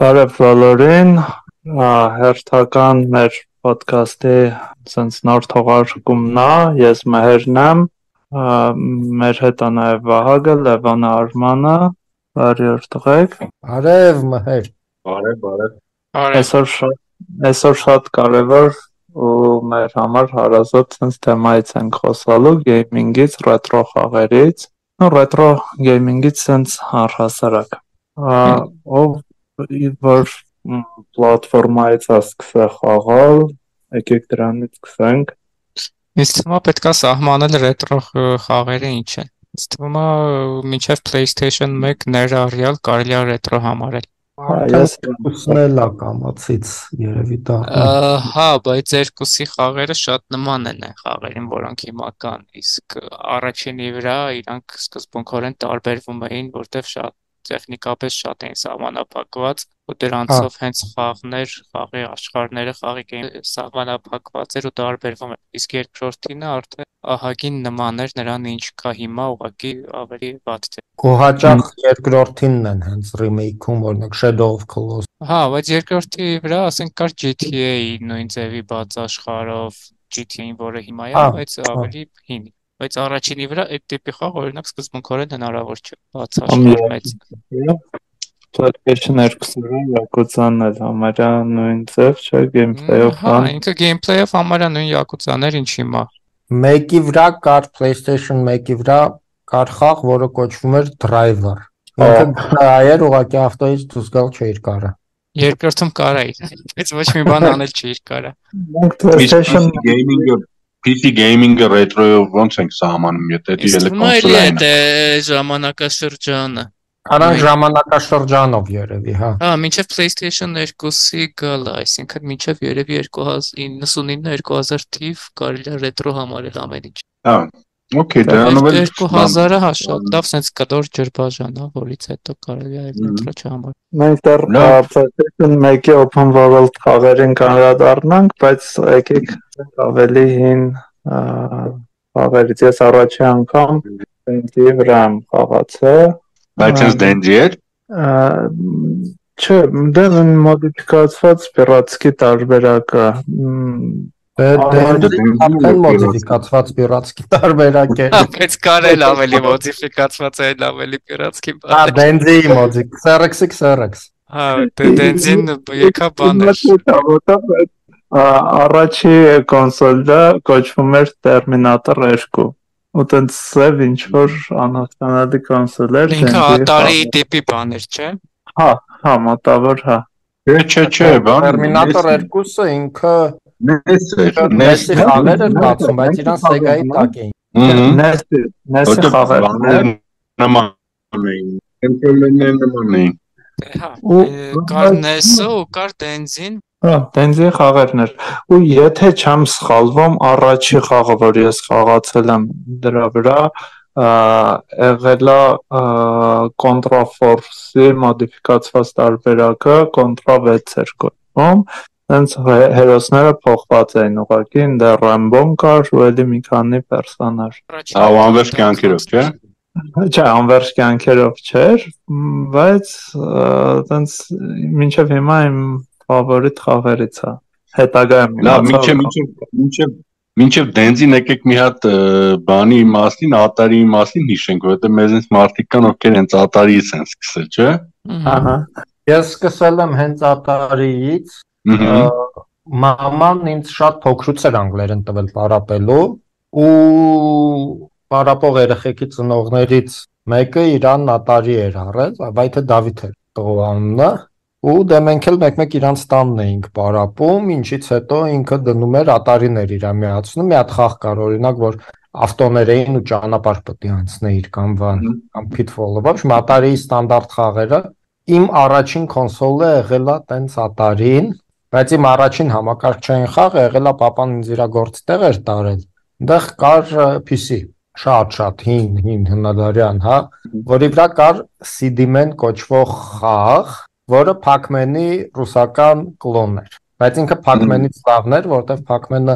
Բարև բոլորին, հերթական մեր ոդքասթի սենց նոր թողարկումն է, ես Մհերն եմ, մեր հետ է նաև Վահագը, Լևոնը, Արմանը, բարի օր տղեկ։ Արև Մհեր։ Բարև։ Այսօր շատ կարևոր ու մեր համար հարազատ սենց թեմայից ենք խոսալու, գեյմինգից, ռետրո խաղերից, ռետրո գեյմինգից սենց առհասարակ։ Ով որ պլատֆորմայից է սկսել խաղալ, եկեք դրանից սկսենք։ Ինձ թվում է պետք է սահմանել ռետրո խաղերը ինչ են։ Ինձ թվում է մինչև PlayStation 1 ներառյալ կարելի է ռետրո համարել։ Ես ուսնել է կամացից երևի դառնում։ Հա, բայց երկուսի խաղերը շատ նման են խաղերին, որոնք հիմա կան, իսկ առաջինի վրա իրանք սկզբունքորեն տարբերվում էին, որտեղ շատ տեխնիկապես շատ էին սահմանափակված ու դրանցով հենց խաղներ, խաղի աշխարհները, խաղի սահմանափակված էր ու տարբերվում էր, իսկ երկրորդինը արդեն ահագին նման էր նրան ինչ կա հիմա, ուղղակի ավելի վատ էր։ Ու հաճախ երկրորդինն են հենց remake-ում, օրինակ Shadow of Colossus։ Հա, բայց երկրորդի վրա ասենք կար GTA նույն ձևի բաց աշխարհով, GTA-ին, որը հիմա է, բայց ավելի հին։ Բայց առաջինի վրա այդ տիպի խաղ օրինակ սկզբունքորեն հնարավոր չէ, բաց աշխարհ մեծ։ PlayStation 2-ը Yakuza-ն էլ համարյա նույն ձև չէ, gameplay-ով։ Հա, ինքը gameplay-ով համարյա նույն Yakuza-ն էր, ինչ հիմա։ Մեկի վրա կար PlayStation 1-ի վրա կար խաղ, որը կոչվում էր Driver։ Ինքը այր ուղղակի ավտոյից դուրս գալ չէր կարա։ Երկրորդում կարա իր, բայց ոչ մի բան անել չէր կարա։ PlayStation Gaming-ը PC gaming-ը ռետրոյով ոնց ենք սահմանում, եթե դիել է կոնսոլային։ Դա ժամանակաշրջանը։ Առանց ժամանակաշրջանով երևի, հա։ Հա, մինչև PlayStation 2-ի գալը, այսինքն մինչև երևի 2099-2000 թիվ կարելի է ռետրո համարել ամեն ինչ։ Հա, okay, դրանով էլ 2000-ը հա շատ լավ sense կդոր ջրբաժան է, որից հետո կարելի է ռետրո չհամարել։ Մենք դեռ PlayStation 1-ի open world խաղերին կանդրադառնանք, բայց եկեք ավելի հին խաղերից ես առաջի անգամ Dance-ի վրա եմ խաղացել։ Բայց հենց Dance-ի էր։ Չէ, դա մոդիֆիկացված պիրատսկի տարբերակը։ Դե մոդիֆիկացված պիրատսկի տարբերակ է։ Բայց կարել ավելի մոդիֆիկացված է, ավելի պիրատսկի բան։ Հա, Dance-ի մոդիկ, Xerex։ Հա, Dance-ին եկա բան էր։ Առաջի կոնսոլը կոչվում էր Terminator 2։ Ու տենց սև ինչ-որ անհասկանալի կոնսոլ էր։ Ինքը Atari տիպի բան էր, չէ։ Հա, մոտավոր, հա։ Չէ, բան։ Terminator 2-ը ինքը Նեսի խաղեր էր բացում, բայց իրան Sega-ի տակ էին։ Նեսի խաղեր։ Նման էին։ Կոնսոլներն նման էին։ Հա, կար NES-ը ու կար Dance-ին։ Հա, Dance-ի խաղերն էր։ Ու եթե չեմ սխալվում, առաջի խաղը, որ ես խաղացել եմ դրա վրա, եղել է Contra Force-ի մոդիֆիկացված տարբերակը, Contra 6 էր կոչվում։ Հենց հերոսները փոխված էին ուղղակի, ինձ Rambo-ն կար ու էլի մի քանի պերսոնաժ։ Անվերջ կյանքերով, չէ։ Չէ, անվերջ կյանքերով չէր, բայց տենց մինչև հիմա իմ ֆավորիտ խաղերից է։ Հետագայում լավ, մինչև Dance-ին եկեք մի հատ բանի մասին, Atari-ի մասին հիշենք, որովհետև մեզնից մարդիկ կան, ովքեր հենց Atari-ից են սկսել, չէ։ Ահա։ Ես սկսել եմ հենց Atari-ից։ Մաման ինձ շատ փոքրուց էր անգլերեն տվել պարապելու ու պարապող երեխեքի ծնողներից մեկը իրան Atari էր առել, բայց Դավիթ էր տղու անունը ու դե մենք էլ մեկ-մեկ իրանց տանն էինք պարապում, ինչից հետո ինքը դնում էր Atari-ներ իրա միացնում, մի հատ խաղ կար օրինակ, որ ավտոներ էին ու ճանապարհ պետք է անցնեիր կամ Pitfall-ը, ոչ Atari-ի ստանդարտ խաղերը։ Իմ առաջին կոնսոլը եղել է տենց Atari-ին, բայց իմ առաջին համակարգչային խաղը եղել է papan ինձ իր գործի տեղ էր տարել։ Այնտեղ կար PC, շատ հին հնադարյան, հա, որի վրա կար CD-Man կոչվող խաղ, որը Pac-Man-ի ռուսական կլոնն էր։ Բայց ինքը Pac-Man-ից լավն էր, որտեղ Pac-Man-ը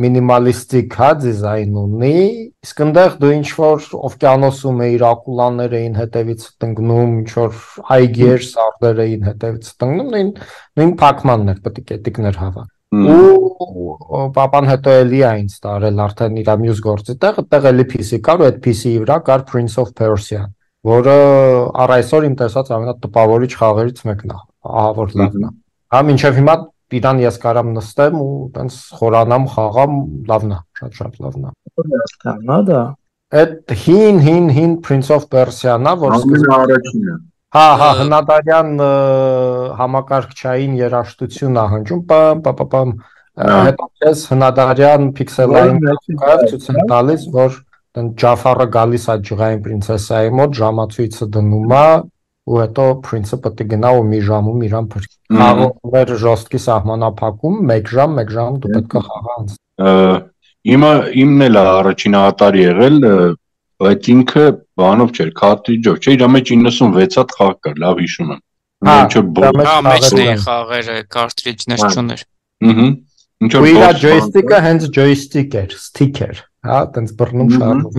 մինիմալիստիկ հա դիզայն ունի, իսկ այնտեղ դու ինչ որ օվկիանոսում էիր, ակուլաներ էին հետևից տնկնում, ինչ որ այգեր, սարդեր էին հետևից տնկնում, նույն Pac-Man-ն էր, պտիկետիկներ հավաք։ Ու papan հետո էլի է ինձ տարել արդեն իր մյուս գործի տեղ, այդտեղ էլի PC կար ու այդ PC-ի վրա կար Prince of Persia, որը առ այսօր իմ տեսած ամենատպավորիչ խաղերից մեկն է, ահա որ լավն է։ Հա մինչև հիմա իրան ես կարամ նստեմ ու տենց խորանամ, խաղամ, լավն է, շատ լավն է։ Նա դա։ Այդ հին Prince of Persia-ն է, որ առաջինը։ Հա, հնադարյան համակարգչային երաժշտություն է հնչում, պամ, հետո ես հնադարյան պիքսելային կարգ ցույց եմ տալիս, որ Ջաֆարը գալիս է ջղային պրինցեսայի մոտ, ժամացույցը դնում է, ու հետո պրինցը պետք է գնա ու մի ժամում իրան փրկի։ Խաղողներ ժոստկի սահմանափակում, 1 ժամ դու պետք է խաղանց։ Իմն էլ առաջին ատարի եղել, բայց ինքը բանով չէր, քարտրիջով չէ, իր մեջ 96 հատ խաղ կար, լավ հիշում եմ։ Հա, մեջն էին խաղերը, քարտրիջներ չուներ։ Ու իր ջոյստիկը հենց ջոյստիկ էր, սթիկ էր, հա, տենց բռնում շարժում։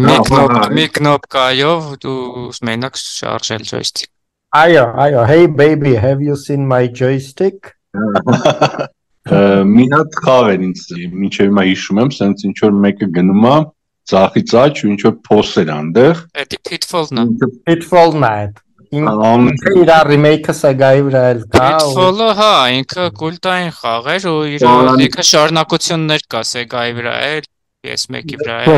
Մի կնոպկայով դու մենակ շարժել ջոյստիկ։ Այո, hey baby, have you seen my joystick? Մի հատ խաղ էր ինձ, մինչև հիմա հիշում եմ, սենց ինչ որ մեկը գնում է ծախից աճ ու ինչ որ post էր այնտեղ։ Էդի Pitfall-ն է։ Pitfall-ն է այդ։ Ինքը իր remake-ը Sega-ի վրա էլ կա։ Pitfall-ը, հա, ինքը կուլտային խաղ էր ու իր շարունակություններ կա Sega-ի վրա էլ, PS1-ի վրա էլ,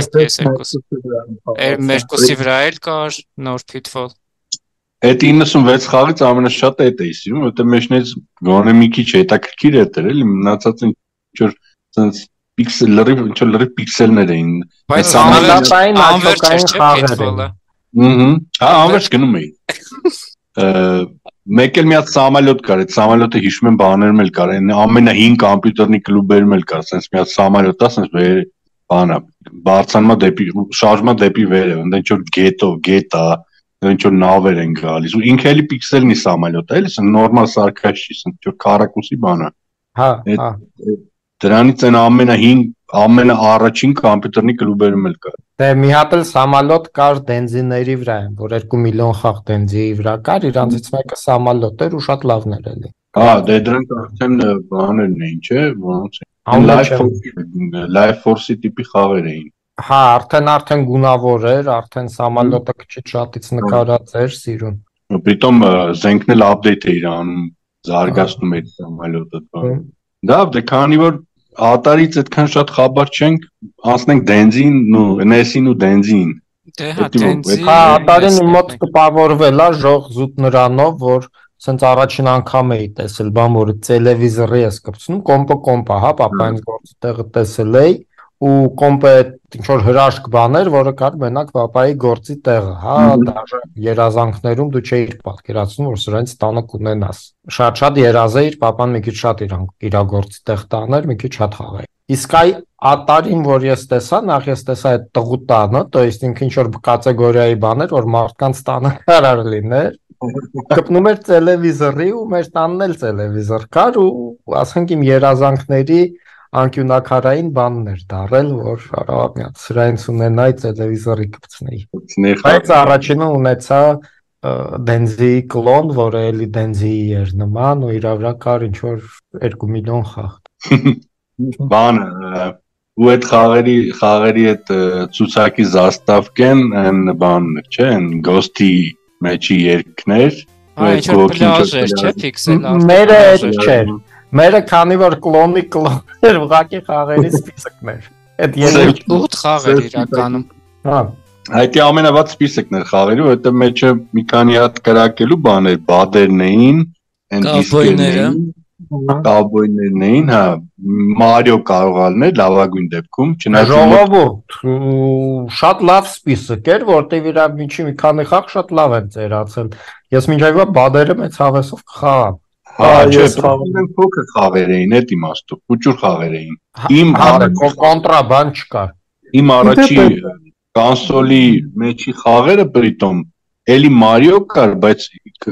PS2-ի վրա էլ կար նոր Pitfall։ Այդ 96 խաղից ամենաշատը այդ էի սիրում, որտեղ մեջներից գոնե մի քիչ հետաքրքիր է դրել, մնացածը ինչ որ sense լրիվ պիքսելներ էին։ Բայց անվերջ Pitfall-ը։ Հա, անվերջ գնում էի։ Մեկ էլ մի հատ սամալյոտ կար, այդ սամալյոտը հիշում եմ բաներում էլ կար, ամենահին կոմպյուտերնի կլուբերում էլ կար, sense մի հատ սամալյոտ է, sense վեր բանա, բարձրանա դեպի շարժումա դեպի վերը, ընդ ինչ որ գետա ինչ որ նավեր են գալիս ու ինքը էլի պիքսելնի սամալյոտ է, էլի նորմալ սարքաշ չի, ինչ որ քառակուսի բան է։ Հա։ Դրանից այն ամենահին, ամենաառաջին կոմպյուտերնի կլուբերում էլ կար։ Դե մի հատ էլ սամալյոտ կար դենզիների վրա, որ 2 միլիոն խաղ դենզիի վրա կար, իրանցից մեկը սամալյոտ էր ու շատ լավն էր էլի։ Հա, դե դրանք արդեն բաներն էին, չէ՞, ոնց է։ Life Force-ի տիպի խաղեր էին։ Հա, արդեն գունավոր էր, արդեն սամալյոտը քիչ շատից նկարած էր սիրուն։ Պրիտոմ զենքն էլ update էր անում, զարգացնում էր սամալյոտը։ Դա դե քանի որ ատարից այդքան շատ խաբար չենք, անցնենք դենզին ու NES-ին ու դենզին։ Դե հա, դենզի։ Հա, ատարին մոտ տպավորվել է ժող զուտ նրանով, որ սենց առաջին անգամ էի տեսել, բան որ տելևիզորի ես կպցնում, կոմպը, հա, papains գործի տեղը տեսել էի ու կոմպը ինչ որ հրաշք բաներ, որը կար մենակ papai գործի տեղը, հա, դաժե երազանքներում դու չէիր պատկերացնում, որ սրանից տանը կունենաս։ Շատ երազ էիր, papan մի քիչ շատ իր գործի տեղ տաներ, մի քիչ շատ խաղեր։ Իսկ այ ատարին, որ ես տեսա, նախ ես տեսա այդ տղու տանը, то есть ինքը ինչ որ կատեգորիայի բաներ, որ մարդկանց տանը կարար լիներ, կպնում էր տելևիզորի ու մեր տանն էլ տելևիզոր կար ու ասենք իմ երազանքների անկյունակարային բանն էր դարել, որ արավ մի հատ սրանից ունենայի տելևիզորի կպցնեի։ Բայց առաջինը ունեցա դենզի կլոն, որը էլի դենզիի էր նման ու իր վրա կար ինչ որ 2 միլիոն խաղ։ Բանը ու այդ խաղերի այդ ցուցակի զաստավկեն այն բանն էր, չէ՞, այն Ghost-ի մեջի երգներ, այդ պլաժ էր, չէ՞, պիքսել արտը։ Մերը չէր։ Մերը քանի որ կլոնի կլոներ ուղակի խաղերի սպիսկն էր։ Այդ 8 խաղ էր իրականում։ Հա։ Այդ ամենավատ սպիսկն էր խաղերի, որովհետև մեջը մի քանի հատ կրակելու բաներ, բադերն էին, այն դիսկերները, կավբոյներն էին, հա, Մարիո կարող ալներ լավագույն դեպքում, չնայած ժողովուրդ, շատ լավ սպիսկ էր, որտեղ իր միջի մի քանի խաղ շատ լավ են ծերացել։ Ես մինչև հիմա բադերը մեծ հավեսով կխաղամ։ Հա, ես փոքր խաղեր էին, այդ իմաստով, փոքր խաղեր էին։ Իմ կոնտրաբան չկար։ Իմ առաջի կոնսոլի մեջի խաղերը պրիտոմ էլի Մարիո կար, բայց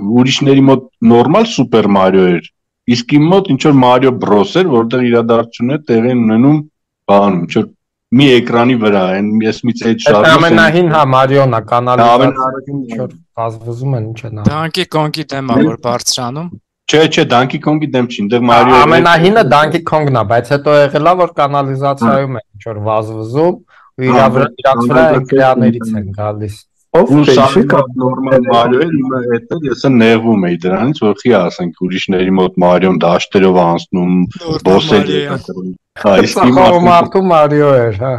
ուրիշների մոտ նորմալ Սուպեր Մարիո էր, Իսկ իմ մոտ ինչ որ Mario Bros էր, որտեղ իրադարձությունները տեղի են ունենում բանում, ինչ որ մի էկրանի վրա են, ես մի ցեյ շարժում եմ։ Ամենահին հա Մարիոնա կանալիզացիա ինչ որ վազվզում են ինչ են անում։ Donkey Kong-ի դեմը որ բարձրանում։ Չէ, Donkey Kong-ի դեմ չի, այնտեղ Mario Ամենահինը Donkey Kong-ն է, բայց հետո եղել է որ կանալիզացիայում են ինչ որ վազվզում ու իրանց վրա էկրաններից են գալիս։ Ով Շարժը նորմալ Mario է, իմը հետո ես նեղվում էի դրանից, որ խի ասենք ուրիշների մոտ Mario-ն դաշտերով անցնում, բոսերի Այս մարդու Մարիո էր, հա։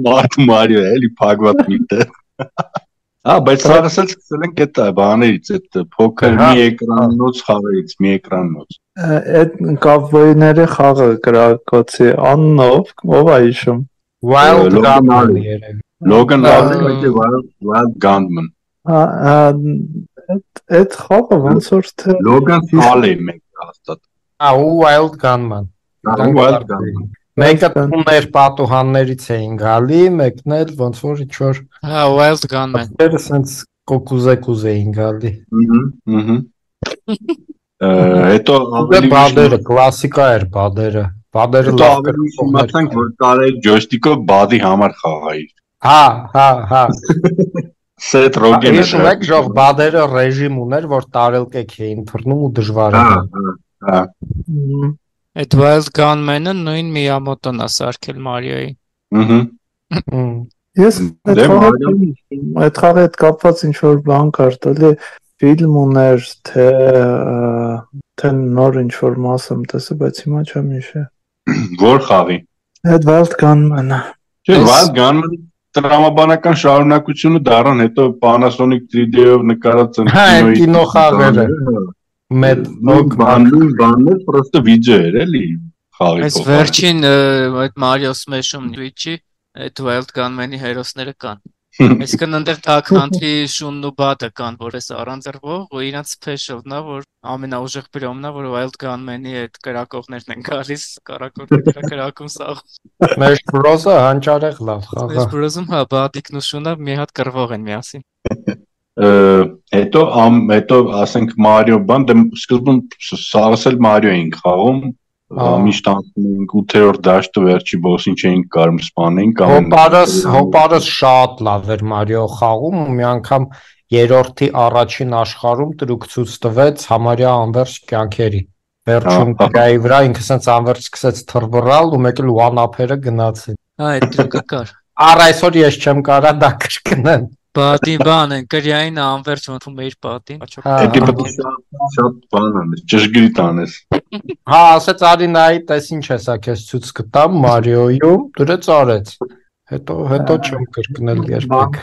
Մարդու Մարիո է, էլի փակված միտը։ Բայց սարսել սկսել են այդ բաներից, այդ փոքր մի էկրանոց խաղերից, մի էկրանոց։ Այդ կավբոյների խաղը կրակոցի աննով, ով է հիշում։ Wild Gunman երևի։ Logan Wild Gunman։ Այդ խաղը ոնց որ թե Logan Alley մեկ հաստատ։ Wild Gunman։ Մեկը տուներ պատուհաններից էին գալի, մեկն էլ ոնց որ ինչ որ Wild Gunman։ Դերը sense կոկուզեկուզ էին գալի։ Հետո ավելի բադերը կլասիկա էր բադերը։ Բադերը լավ իմացանք որ կարելի ջոյստիկով բադի համար խաղայի։ Հա։ Seth Rogen-ը։ Ես մեկ ժող բադերը ռեժիմ ուներ, որ տարելկեք էին թռնում ու դժվար էր։ Հա։ Այդ Wild Gunman-ը նույն Miyamoto-ն է սարքել Mario-ի։ Ես այդ խաղի հետ կապված ինչ որ բան կար, դե ֆիլմ ուներ, թե նոր ինչ որ մասը տեսա, բայց հիմա չեմ հիշի։ Որ խաղի։ Այդ Wild Gunman-ը։ Չէ, Wild Gunman-ի տրամաբանական շարունակությունը դառան հետո Panasonic 3D-ով նկարած կինո խաղերը։ Մեծ բաններ պրոստը վիդեո էր էլի խաղի Այս վերջին այդ Mario Smash-ում Twitch-ի այդ Wild Gunman-ի հերոսները կան։ Այսինքն այնտեղ Duck Hunt-ի շունն ու բադը կան, որ էս առանձրվող ու իրանց special-ն է, որ ամենաուժեղ բրոմն է, որ Wild Gunman-ի այդ կրակողներն են գալիս, կրակողները կրակում սաղ։ Smash Bros-ը հանճարեղ լավ խաղ է։ Smash Bros-ում հա բադիկն ու շունը մի հատ կռվող են միասին։ Հետո ասենք Mario բան, դե սկզբում սարսել Mario էինք խաղում, միշտ անցնում էինք 8-րդ դաշտը վերջի բոսին չէինք կարում սպանենք Հոպարս շատ լավ էր Mario խաղում ու մի անգամ երրորդի առաջին աշխարհում տրուկ ցույց տվեց համարյա անվերջ կյանքերի վերջում գայի վրա ինքը sense անվերջ սկսեց թռվռալ ու մեկ էլ one-up-երը գնացին Այդ տրուկը կար Առ այսօր ես չեմ կարա դա կրկնեմ Բադի բան են, կրյային անվերջ ոնթում էիր պատին Էդի պետք շատ բան անես, ճշգրիտ անես Հա, ասեց Արինայի, տես ինչ հեսա քեզ ցույց կտամ Մարիոյում, դրեց արեց Հետո չեմ կրկնել երբեք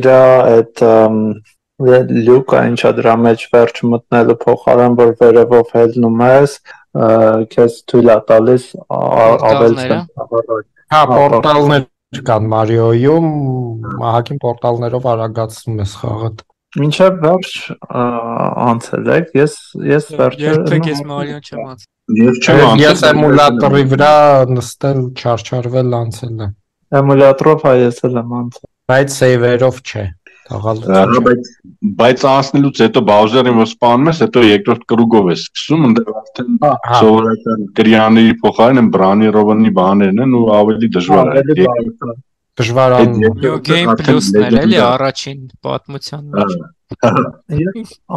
Իր այդ լյուկը ինչա դրա մեջ վերջ մտնելու փոխարեն որ վերևով հելնում ես քեզ թույլ է տալիս ավել Հա, պորտալներ կան Մարիոյում, մահակին պորտալներով արագացնում ես խաղը Մինչև վերջ անցել եք, ես վերջը Երբեք ես Մարիոն չեմ անցել Ես էմուլատորի վրա նստել, չարչարվել անցել եմ Էմուլատորով հայ ես էլ եմ անցել Բայց սեյվերով չէ Բայց անցնելուց հետո բաուզերին որ սպանում ես, հետո երկրորդ կրուգով ես սկսում, ընդեղ արդեն սովորական կրյաների փոխարեն են բրանիրովանի բաներն են ու ավելի դժվար է Դժվարանում New Game Plus-ն էր էլի առաջին պատմության մեջ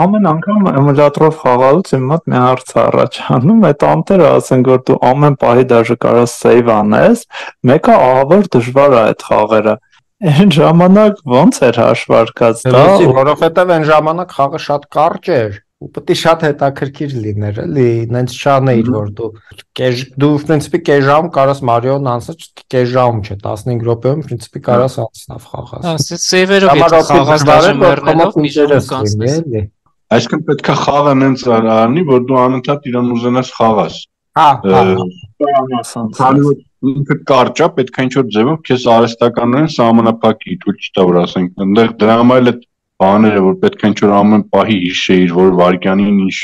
Ամեն անգամ էմուլատորով խաղալուց իմ մոտ մի հարց առաջանում այդ ամտերը ասենք որ դու ամեն պահի դաժե կարաս save անես մեկը ահավոր դժվար է այդ խաղերը Այն ժամանակ ոնց էր հաշվարկած դա որովհետև այն ժամանակ խաղը շատ կարճ էր ու պետք է շատ հետաքրքիր լիներ էլի նենց չանեիր որ դու в принципе կես ժամ կարաս Մարիոն անցած կես ժամ չէ 15 րոպեում в принципе կարաս անցնավ խաղաս Ասես սեյվերով եթե խաղաս դաժե մեռնելով մի ժամ կանցնես Այսինքն պետք է խաղը նենց անի որ դու անընդհատ իրան ուզենաս խաղաս Ինքը կարճ է, պետք է ինչ-որ ձևով քեզ արհեստականորեն սահմանափակի, թույլ չտա որ ասենք, այնտեղ դրա համար էլ այդ բաները, որ պետք է ինչ-որ ամեն պահի հիշեիր, որ վարքյանին ինչ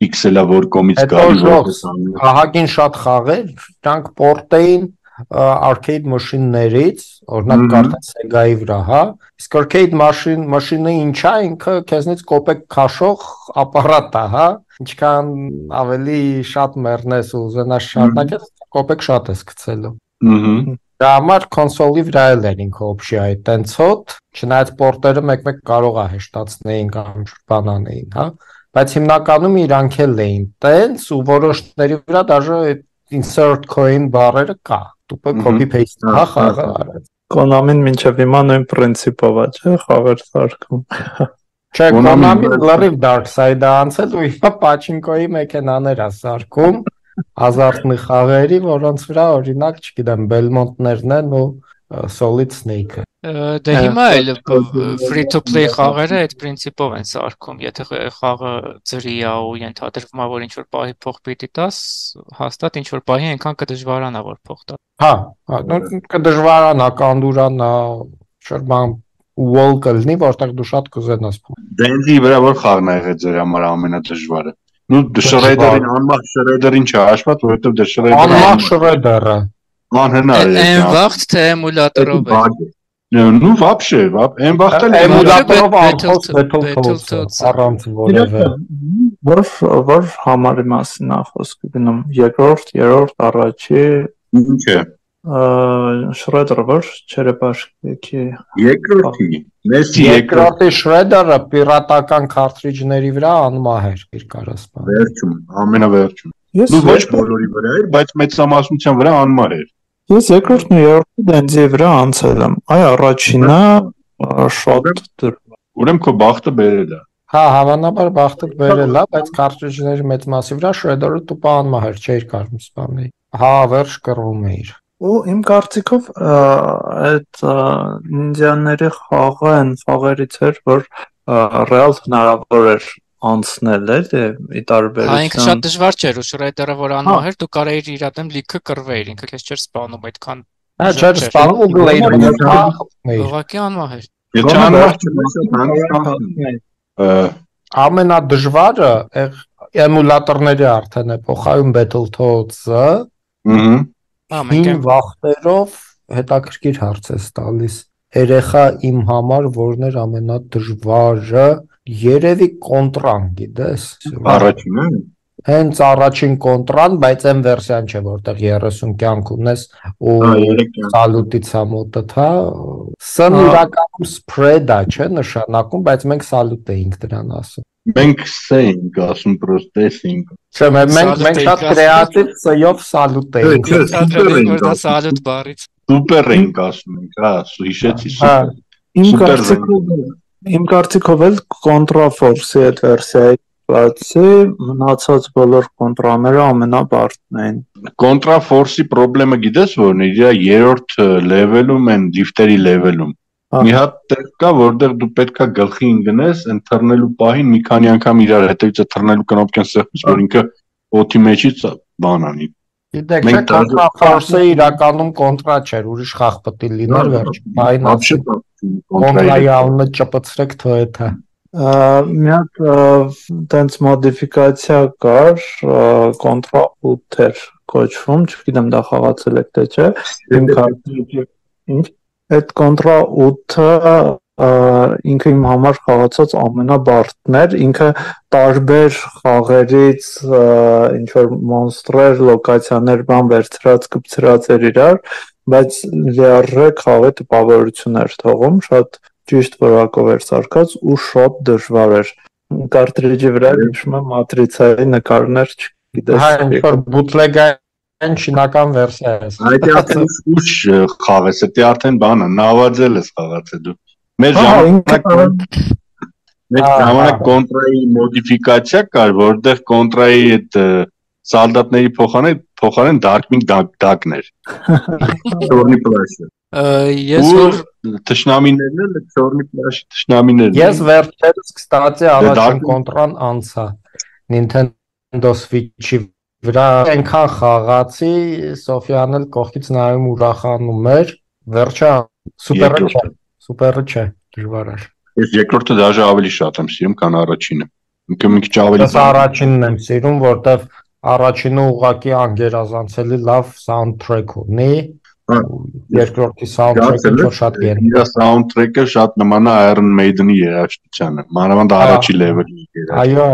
պիքսելա որ կողմից գալի Ահագին շատ խաղեր, դրանք պորտեին arcade machine-ներից, օրինակ կարդան Sega-ի վրա, հա։ Իսկ arcade machine-ը ինչա, ինքը քեզնից կոպեկ քաշող ապարատ է, հա։ Ինչքան ավելի շատ մեռնես ու ուզենաս շարունակես, կոպեկ շատ ես գցելու։ Դա համար կոնսոլի վրա էլ էր ինքը օպշիայի տենց հոտ, չնայած պորտերը մեկ-մեկ կարող է հեշտացնեին կամ բան անեին, հա, բայց հիմնականում իրանք էլ էին տենց ու որոշների վրա դաժե insert coin բառերը կա, տուպը copy paste հա խաղը արած։ Konami-ն մինչև հիմա նույն պրինցիպով է, չէ՞, խաղեր սարքում։ Չէ, Konami-ն լրիվ dark side-ը անցել ու հիմա pachinko-ի մեքենաներ է սարքում, ազարտնի խաղերի, որոնց վրա օրինակ, չգիտեմ, Belmont-ներն են ու Solid Snake-ը։ Դե հիմա էլ free to play խաղերը այդ պրինցիպով են սարքում, եթե խաղը ծրի է ու ենթադրվում է, որ ինչ-որ պահի փող պիտի տաս, հաստատ ինչ-որ պահի այնքան կդժվարանա, որ փող տաս։ Հա, կդժվարանա, կանդուրանա, շրբան wall կլինի, որտեղ դու շատ կուզենաս փող։ Դենզի վրա որ խաղն ա եղել ձեր համար ամենադժվարը։ Ну, Shredder-ին անմախ Shredder-ին չհաշված, որովհետև դե Shredder-ը անմախ Shredder-ը անհնար է։ Այն վաղտ թե էմուլատորով է։ Ну, вообще, այն վաղտ էլ էմուլատորով Battletoads առանց որևէ։ Որ համարի մասին է խոսքը գնում, երկրորդ, երրորդ, առաջի ինչ է։ Shredder-ը որ չերեպաշկի Երկրորդի։ Մեսի երկրորդի Shredder-ը պիրատական քարթրիջների վրա անմահ էր իր կարասպան։ Վերջում, ամենավերջում։ Ես ոչ բոլորի վրա էր, բայց մեծամասնության վրա անմահ էր։ Ես երկրորդն ու երրորդը դենձի վրա անցել եմ։ Այ առաջինը շատ դրվում։ Ուրեմն քո բախտը բերել է։ Հա, հավանաբար բախտը բերել է, բայց քարթրիջների մեծ մասի վրա Shredder-ը տուպա անմահ էր, չէր կարող սպանել։ Հա, վերջ կռվում էր։ Ու իմ կարծիքով այդ նինդզյաների խաղը այն խաղերից էր, որ ռեալ հնարավոր էր անցնել էլի ի տարբերություն։ Այն շատ դժվար չէր ու Shredder-ը որ անմահ էր, դու կարեիր իր դեմ լիքը կռվեիր, ինքը քեզ չէր սպանում այդքան։ Հա, չէր սպանում ու գլեյդը ուղղակի անմահ էր։ Եթե անմահ չլինի, ամենադժվարը էմուլատորների արդեն է փոխայում Battletoads-ը։ Հին վախտերով հետաքրքիր հարց է տալիս։ Երեխա իմ համար որն էր ամենադժվարը, երևի կոնտրան, գիտես։ Առաջինը։ Հենց առաջին կոնտրան, բայց այն վերսիան չէ, որտեղ 30 կյանք ունես ու սալուտից է մոտդ, հա։ Սն իրականում spread-ա, չէ, նշանակում, բայց մենք սալուտ էինք դրան ասում։ Մենք էինք ասում պրոստեսինք։ Չէ, մենք շատ կրեատիվ սյով սալուտ էինք։ Որ դա սալուտ բառից։ Սուպեր էինք ասում ենք, հա, հիշեցի Հա։ Իմ կարծիքով էլ Contra Force-ի այդ վերսիայի բացի մնացած բոլոր կոնտրաները ամենաբարդն էին։ Contra Force-ի խնդրեմը գիտես որն է, իր երրորդ լեվելում են դիֆտերի լեվելում։ Մի հատ տեղ կա, որտեղ դու պետքա գլխի ընկնես, ընթռնելու պահին մի քանի անգամ իրար հետևից ընթռնելու կնոպկան սեղմես, որ ինքը օդի մեջից բան անի։ Գիտեք, չէ, Contra Force-ը իրականում կոնտրա չէր, ուրիշ խաղ պետք է լիներ վերջ։ Այն կոնտրայի անունը ճպցրեք թողեթա։ Մի հատ տենց մոդիֆիկացիա կար, Contra 8 էր կոչվում, չգիտեմ դա խաղացել եք թե չէ։ Իմ կարծիքով ինչ այդ Contra 8-ը ինքը իմ համար խաղացած ամենաբարդն էր, ինքը տարբեր խաղերից ինչ որ մոնստրեր, լոկացիաներ բան վերցրած կպցրած էր իրար, բայց լիարժեք խաղի տպավորություն էր թողում, շատ ճիշտ որակով էր սարքած ու շատ դժվար էր։ Կարտրիջի վրա հիշում եմ մատրիցայի նկարներ չգիտես։ Հա, ինչ որ բուտլեգային չինական վերսիա է։ Այդ արդեն ուշ խաղ է, դա արդեն բանը, նավաձել ես խաղացել դու։ Մեր ժամանակ կոնտրայի մոդիֆիկացիա կար, որտեղ կոնտրայի այդ սալդատների փոխարեն Darkwing Duck-ներ։ Չորնի պլաշը։ Ես որ թշնամիներն էլ չորնի պլաշի թշնամիներն։ Ես վերջերս կստացի առաջին կոնտրան անցա Nintendo Switch-ի վրա այնքան խաղացի, Սոֆիան էլ կողքից նայում ուրախանում էր, վերջը սուպերը չէ, դժվար էր։ Ես երկրորդը դաժե ավելի շատ եմ սիրում, քան առաջինը։ Ինքը մի քիչ ավելի Ես առաջինն եմ սիրում, որտեղ առաջինը ուղղակի անգերազանցելի լավ soundtrack ունի, երկրորդի soundtrack-ը որ շատ գերում։ Իր soundtrack-ը շատ նման է Iron Maiden-ի երաժշտությանը, մանավանդ առաջի level-ի Այո։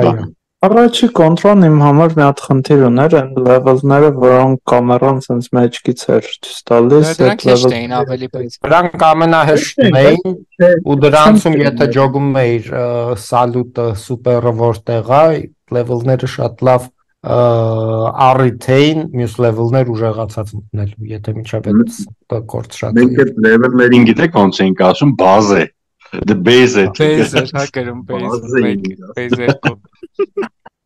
Առաջի կոնտրոն իմ համար մի հատ խնդիր ուներ, այն level-ները, որոնք կամերան sense մեջքից էր ցույց տալիս, Դրանք հեշտ էին ավելի, բայց դրանք ամենահեշտն էին, ու դրանցում եթե ջոգում էիր սալուտը սուպերը որտեղ է, level-ները շատ լավ առիթ էին, մյուս level-ներ ուժեղացած մտնելու, եթե միջավ այդ կորց շատ։ Մենք այդ level-ներին գիտեք ոնց էինք ասում, բազե, the base, հա գրում base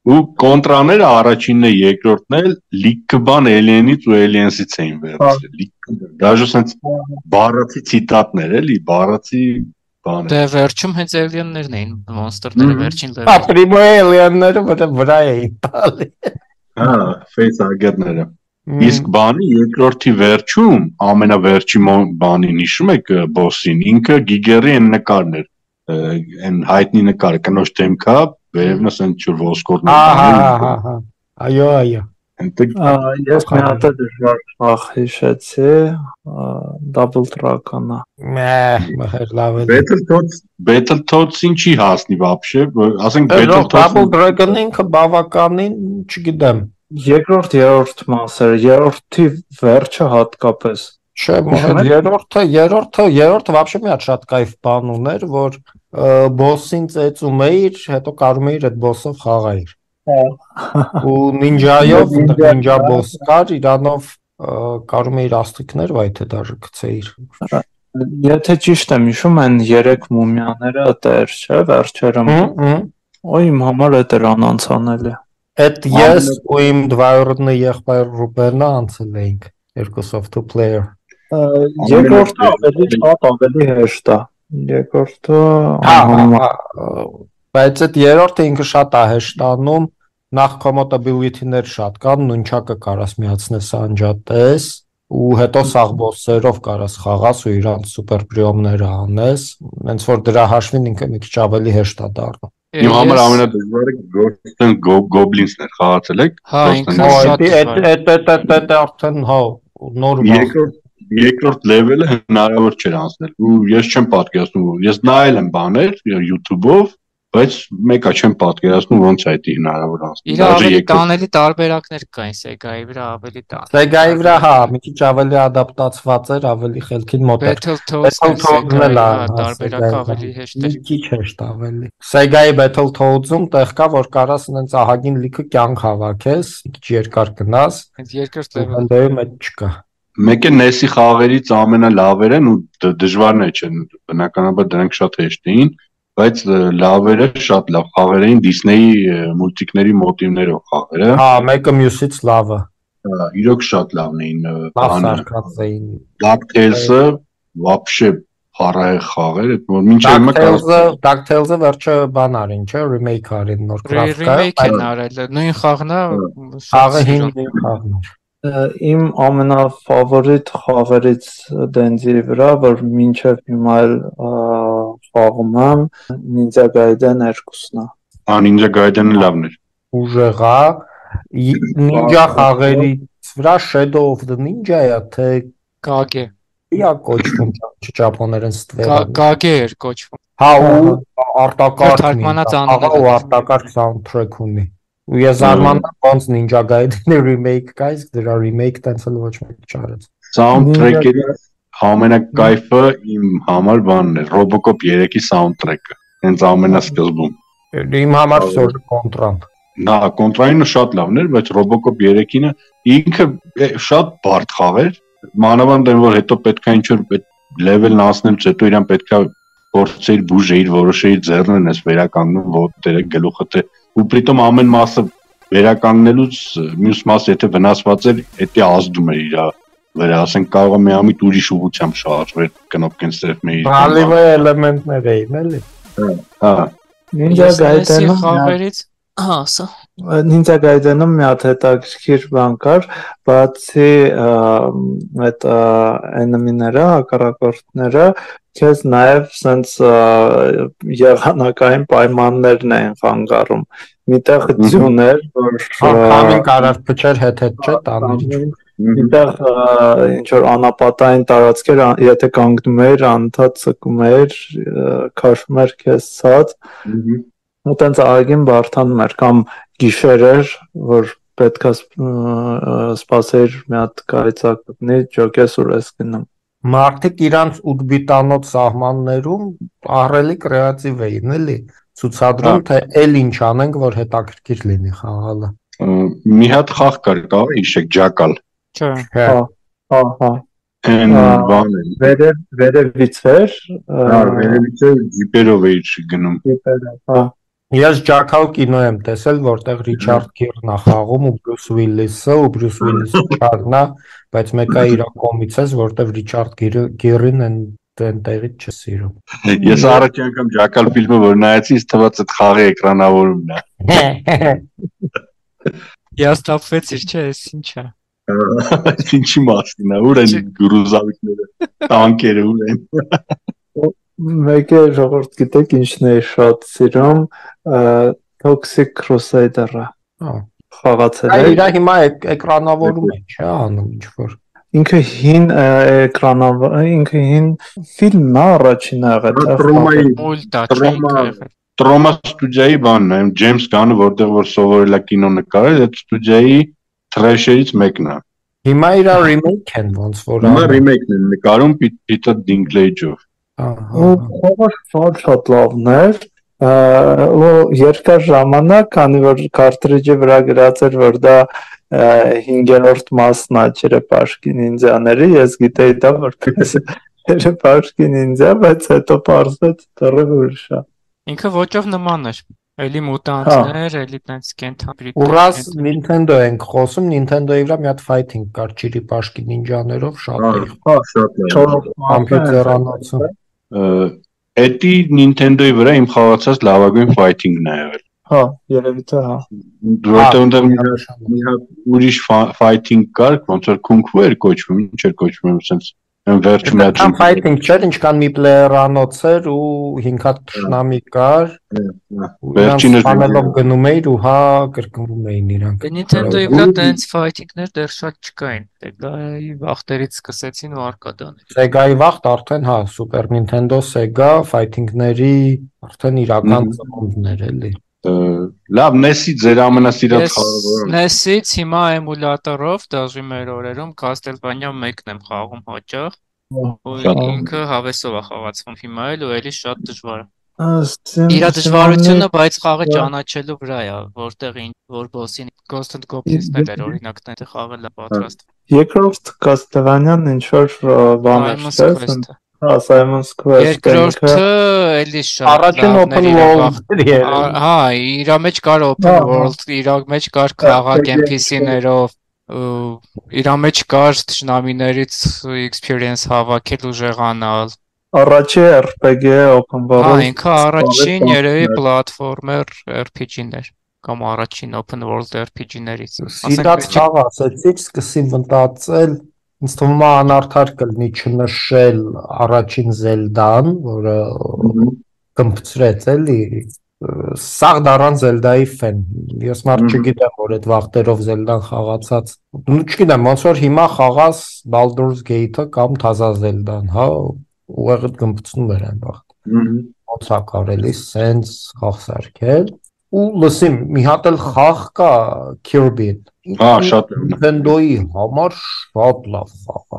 ու կոնտրաները առաջինն է, երկրորդն էլ լիքը բան Alien-ից ու Aliens-ից էին վերցրել։ Դաժե sense բառացի ցիտատներ էլի, բառացի բաներ։ Դե վերջում հենց Alien-ներն էին, monster-ները վերջին Հա, level։ primo Alien-ները վրա էին տալի։ Հա, face-ագերները։ Իսկ բանի երկրորդի վերջում ամենավերջի բանին հիշում եք boss-ին, ինքը Giger-ի այն նկարն էր, այն հայտնի նկարը, կնոջ դեմքա, վերևն ասեն չոր ոսկորներ։ Հա։ Այո։ Ես մի հատ դժվար խաղ հիշեցի, Double Dragon-ը։ Լավ է։ Battletoads-ին չի հասնի вообще, ասենք Double Dragon-ը ինքը բավականին, չգիտեմ։ Երկրորդ, երրորդ մասերը, երրորդի վերջը հատկապես։ Չէ, երրորդը вообще մի հատ շատ կայֆ բան ուներ, որ boss-ին ծեծում էիր, հետո կարում էիր այդ boss-ով խաղայիր։ Ու նինջայով, նինջա boss կար, իրանով կարում էիր աստղիկներ, վայ թե դաժե գցեիր։ Եթե ճիշտ եմ հիշում, այն 3 մումիաները դեր, չէ, վերջերում։ Օ, իմ համար է դրան անցանելի։ Այդ ես ու իմ դվայորդն եղբայր Ռուբենը անցել էինք երկուսով two player։ Երկրորդը ավելի հեշտ է։ Երկրորդը բայց այդ երրորդը ինքը շատ է հեշտանում, նախ compatibility-ներ շատ կան, նունչակը կարաս միացնես անջատես ու հետո սաղ boss-երով կարաս խաղաս ու իրանց սուպեր պրիոմները անես, հենց որ դրա հաշվին ինքը մի քիչ ավելի հեշտ է դառնում։ Իմ համար ամենադժվարը Ghosts and Goblins-ն էր, խաղացել եք։ Հա, ինքը շատ Այդ արդեն հա նոր երկրորդ level-ը հնարավոր չէր անցնել։ Ու ես չեմ պատկերացնում, ես նայել եմ բաներ YouTube-ով, բայց մեկը չեմ պատկերացնում ոնց է դա հնարավոր անցնել։ Իր ավելի տանելի տարբերակներ կային Sega-ի վրա ավելի տան։ Sega-ի վրա հա, մի քիչ ավելի ադապտացված էր, ավելի խելքին մոտ էր։ Battletoads-ը տարբերակը ավելի հեշտ էր։ Քիչ հեշտ ավելի։ Sega-ի Battletoads-ում տեղ կա, որ կարաս այնց ահագին լիքը կյանք հավաքես, քիչ երկար գնաս։ Այդ երկրորդ level-ը Դեմ այդ չկա։ Մեկը NES-ի խաղերից ամենալավերն ու դժվարն է չեն, բնականաբար դրանք շատ հեշտ էին, բայց լավերը շատ լավ խաղեր էին Disney-ի մուլտիկների մոտիվներով խաղերը։ Հա, մեկը մյուսից լավը։ Իրոք շատ լավն էին Սարկած էին։ DuckTales-ը вообще փառահեղ խաղեր, այդ որ մինչև հիմա DuckTales-ը վերջը բան արին, չէ, remake արին նոր գրաֆիկա։ Remake են արել, նույն խաղն է, խաղը հին խաղն է։ Իմ ամենաֆավորիտ խաղերից Dance-ի վրա, որ մինչև հիմա էլ խաղում եմ, Ninja Gaiden 2-ն է։ Ninja Gaiden-ը լավն էր։ Ուժեղա, Ninja խաղերից վրա Shadow of the Ninja-ը թե Kage։ Իա կոչվում ճապոներեն ստվերը։ Kage էր կոչվում։ Հա, ու արտակարգ թարգմանած անունը ու արտակարգ soundtrack ունի։ Ու ես զարմանում ոնց Ninja Gaiden-ի remake կա, իսկ դրա remake տենց էլ ոչ մեկ չարեց։ Soundtrack-ը ամենակայֆը իմ համար բանն է, Robocop 3-ի soundtrack-ը, հենց ամենասկզբում։ Իմ համար սոր կոնտրան։ Նա կոնտրայինը շատ լավն էր, բայց Robocop 3-ինը ինքը շատ բարդ խաղ էր, մանավանդ այն որ հետո պետքա ինչ-որ level-ն անցնելուց հետո իրան պետքա փորձեիր բուժեիր, որոշեիր ձեռներն ես վերականգնում, ոտերը, գլուխը ու պրիտոմ ամեն մասը վերականգնելուց մյուս մասը եթե վնասված էր, դա ազդում էր իր վրա, ասենք կարող է մի ամիտ ուրիշ ուղղությամբ շարժվել, կնոպկեն սրբմեի։ Հալիվը էլեմենտներ էին, էլի։ Հա։ Ninja Gaiden-ը խաղերից, հա, սա։ Ninja Gaiden-ում մի հատ հետաքրքիր բան կար, բացի այդ enemy-ները, հակառակորդները, քեզ նաև սենց եղանակային պայմաններն էին խանգարում։ Միտեղ ձյուն էր, որ Համին կարար փչեր հետ չէ տաների։ Այդտեղ ինչ որ անապատային տարածքեր, եթե կանգնում էր, անդադ ցկում էր, քաշում էր քեզ ցած, ու տենց ահագին բարթանում էր կամ գիշեր էր, որ պետքա սպասեիր մի հատ կարիցակտնի, ջոկես ուր ես գնում։ Մարդիկ իրանց ուտբիտանոց սահմաններում ահռելի կրեատիվ էին, էլի, ցուցադրում թե էլ ինչ անենք, որ հետաքրքիր լինի խաղալը։ Մի հատ խաղ կար, կարող հիշեք, Ջակալ։ Չէ։ Ահա։ Այն բանը։ Վերևից էր, Վերևից ջիպերով էի գնում։ հա։ Ես Ջակալ կինո եմ տեսել, որտեղ Ռիչարդ Գիրն է խաղում ու Բրյուս Ուիլիսը, ու Բրյուս Ուիլիսը չարն է, բայց մեկը իր կոմից է, որտեղ Ռիչարդ Գիրին այնտեղից չսիրում։ Ես առաջ անգամ Ջակալ ֆիլմը որ նայեցի, ինձ թվաց այդ խաղի էկրանավորումն է։ Հիասթափվեցիր, չէ՞, էս ինչ է։ Ինչի մասին է, ուր են գրուզավիկները, տանկերը ուր են։ Մեկը ժողովուրդ գիտեք ինչն է շատ սիրում, Toxic Crusader-ը։ Խաղացել Այ է։ իրա հիմա էկրանավորում է, չէ՞, անում ինչ որ։ Ինքը հին ֆիլմն է առաջինը եղել։ Մուլտա չէ։ Տրոմա ստուդիայի բանն է, Ջեյմս Գանը, որտեղ որ սովորել է կինո նկարել, այդ ստուդիայի թրեշերից մեկն է։ Հիմա իրա ռիմեյք են ոնց որ։ Հիմա ռիմեյքն են նկարում Պիտեր Դինկլեյջով։ Ու խաղը շատ լավն էր, ու երկար ժամանակ, քանի որ քարտրիջի վրա գրած էր, որ դա 5-րդ մասն է Չերեպաշկի նինձաների, ես գիտեի դա որպես Չերեպաշկի նինձա, բայց հետո պարզվեց դեռ ուրիշ է։ Ինքը ոճով նման էր։ Էլի մուտանտներ, էլի տենց կենթանի։ Ուռաս Nintendo ենք խոսում, Nintendo-ի վրա մի հատ fighting կար Չերեպաշկի նինջաներով շատ էր։ Հա, շատ լավ։ Կոմպյուտերանոցը։ Էդի Nintendo-ի վրա իմ խաղացած լավագույն fighting-ն է եղել։ Հա, երևի թե հա։ Որտեղ այնտեղ մի հատ ուրիշ fighting կար, ոնց որ Kung Fu էր կոչվում, ինչ էր կոչվում, ասենց վերջում Այդքան fighting չէր, ինչքան մի պլեյերանոց էր ու 5 հատ թշնամի կար։ Վերջինը սպանելով գնում էիր ու հա կրկնվում էին իրանք։ Nintendo-ի վրա տենց fighting-ներ դեռ շատ չկային։ Sega-ի վախտերից սկսեցին ու Arcade-ներ։ Sega-ի վախտ արդեն հա, Super Nintendo, Sega fighting-ների արդեն իրական ծնունդներ էլի։ Լավ, NES-ի ձեր ամենասիրած խաղը որն է։ NES-ից հիմա էմուլյատորով դաժի մեր օրերում Castlevania 1-ն եմ խաղում հաճախ։ Ու ինքը հավեսով է խաղացվում հիմա էլ ու էլի շատ դժվար է։ Իրա դժվարությունը բայց խաղը ճանաչելու վրա է, որտեղ որ boss-ին Ghost and Goblins-ներ էր օրինակ դա խաղը լավ պատրաստ։ Երկրորդ Castlevania-ն ինչ որ բան է։ Հա, Simon's Quest։ Երկրորդը էլի շատ առաջին open world էր։ Հա, իրա մեջ կար open world, իրա մեջ կար քաղաք NPC-ներով, իրա մեջ կար թշնամիներից experience հավաքել ու ժեղանալ։ Առաջի RPG open world։ Հա, ինքը առաջին երևի platformer RPG-ն էր կամ առաջին open world RPG-ներից։ Սիրած խաղ ասեցիք, սկսի մտածել ինձ թվում է անարդար կլինի չնշել առաջին Zelda-ն, որը կմփծրեց էլի, սաղ դառան Zelda-ի ֆեն։ Ես մարդ չգիտեմ, որ այդ վախտերով Zelda-ն խաղացած։ Ու չգիտեմ, ոնց որ հիմա խաղաս Baldur's Gate-ը կամ Թազա Zelda-ն, հա, ուղղակի կմփծնում էր այն վախտ։ Ոնց է կարելի սենց խաղ սարքել։ Ու լսի, մի հատ էլ խաղ կա Kirby-ն։ Հա, շատ լավ։ Nintendo-ի համար շատ լավ խաղ է։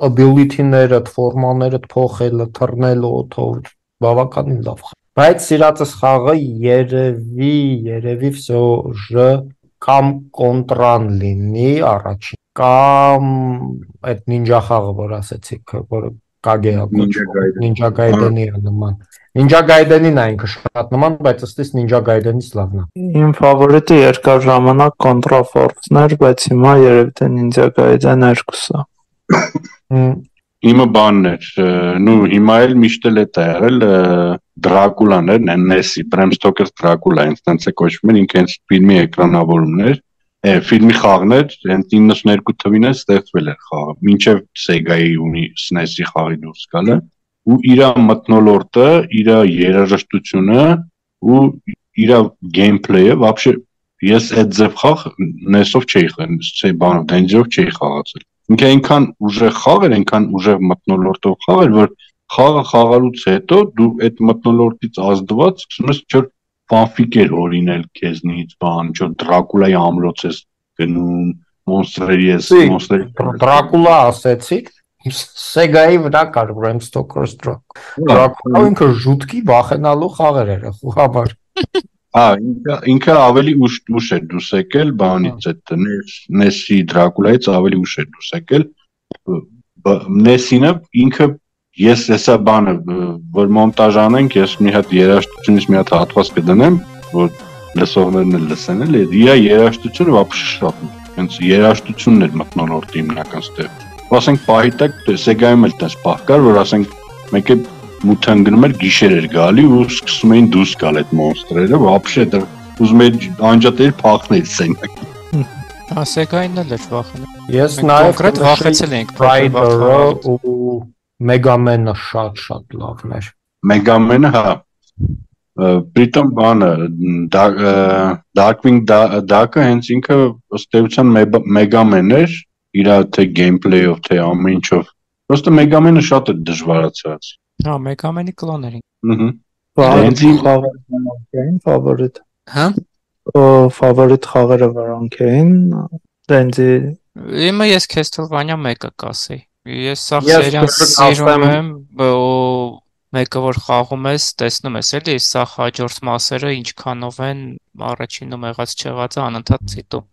Ability-ները, ֆորմաները փոխելը, թռնելը օդով բավականին լավ խաղ։ Բայց սիրածս խաղը երևի всё կամ կոնտրան լինի առաջին, կամ այդ նինջա խաղը, որ ասեցիք, որ Kage-ը Ninja Gaiden-ի նման։ Ninja Gaiden-ին է ինքը շատ նման, բայց ըստիս Ninja Gaiden-ից լավն է։ Իմ ֆավորիտը երկար ժամանակ Contra Force-ն էր, բայց հիմա երևի թե Ninja Gaiden 2-ը։ Իմը բանն էր, նու հիմա էլ միշտ էլ է եղել Դրակուլան էր, NES-ի, Bram Stoker Dracula, ինձ է կոչվում, ինքը հենց ֆիլմի էկրանավորումն էր, ֆիլմի խաղն էր, հենց 92 թվին է ստեղծվել էր խաղը, մինչև Sega-ի ունի SNES-ի խաղի դուրս գալը, ու իր մթնոլորտը, իր երաժշտությունը ու իր gameplay-ը, вообще ես այդ ձև խաղ նեսով չէի խաղացել, բանով դենջերով չէի խաղացել։ Ինքը այնքան ուժեղ խաղ էր, այնքան ուժեղ մթնոլորտով խաղ էր, որ խաղը խաղալուց հետո դու այդ մթնոլորտից ազդված սկսում ես ինչ-որ ֆանֆիկեր օրինել քեզնից, բան, ինչ-որ Դրակուլայի ամրոց ես գնում, մոնստրերի ես, մոնստրերի Դրակուլա ասեցիք, Sega-ի վրա կար Bram Stoker's Dracula, ինքը ժուտքի վախենալու խաղեր էր ու համար։ Ինքը ավելի ուշ էր դուրս եկել, բանից այդ NES-ի Դրակուլայից ավելի ուշ էր դուրս եկել։ NES-ինը ինքը ես հեսա բանը, որ մոնտաժ անենք, ես մի հատ երաժշտությունից մի հատ հատված կդնեմ, որ լսողներն էլ լսեն էլ, իր երաժշտությունը вообще շատ, հենց երաժշտությունն էր մթնոլորտի հիմնական ստեղ։ Ասենք պահի տակ Sega-ում էլ տես պահ կար, որ ասենք մեկը մութ ընկնում էր, գիշեր էր գալի ու սկսում էին դուրս գալ այդ մոնստրերը, вообще դա ուզում էր անջատել փախնել սենյակ։ Sega-ին էլ էր վախենում։ Ես նաև կոնկրետ վախեցել ենք Rider-ը ու Mega Man-ը շատ լավն էր։ Mega Man-ը, հա։ Prитом բանը Darkwing Duck-ը հենց ինքը ըստ էության Mega Man էր, իր թե gameplay-ով, թե ամեն ինչով։ Պրոստը Mega Man-ը շատ է դժվարացած։ Հա, Mega Man-ի կլոն էր։ Ֆավորիտ։ Հա։ Ֆավորիտ խաղերը վրանք էին, դենձի։ Իմը ես Castlevania 1-ը կասեի։ Ես սա սերիան սիրում եմ, մեկը որ խաղում ես, տեսնում ես էլի, սա հաջորդ մասերը ինչքանով են առաջինում եղած չեղածը անընդհատ ցիտում։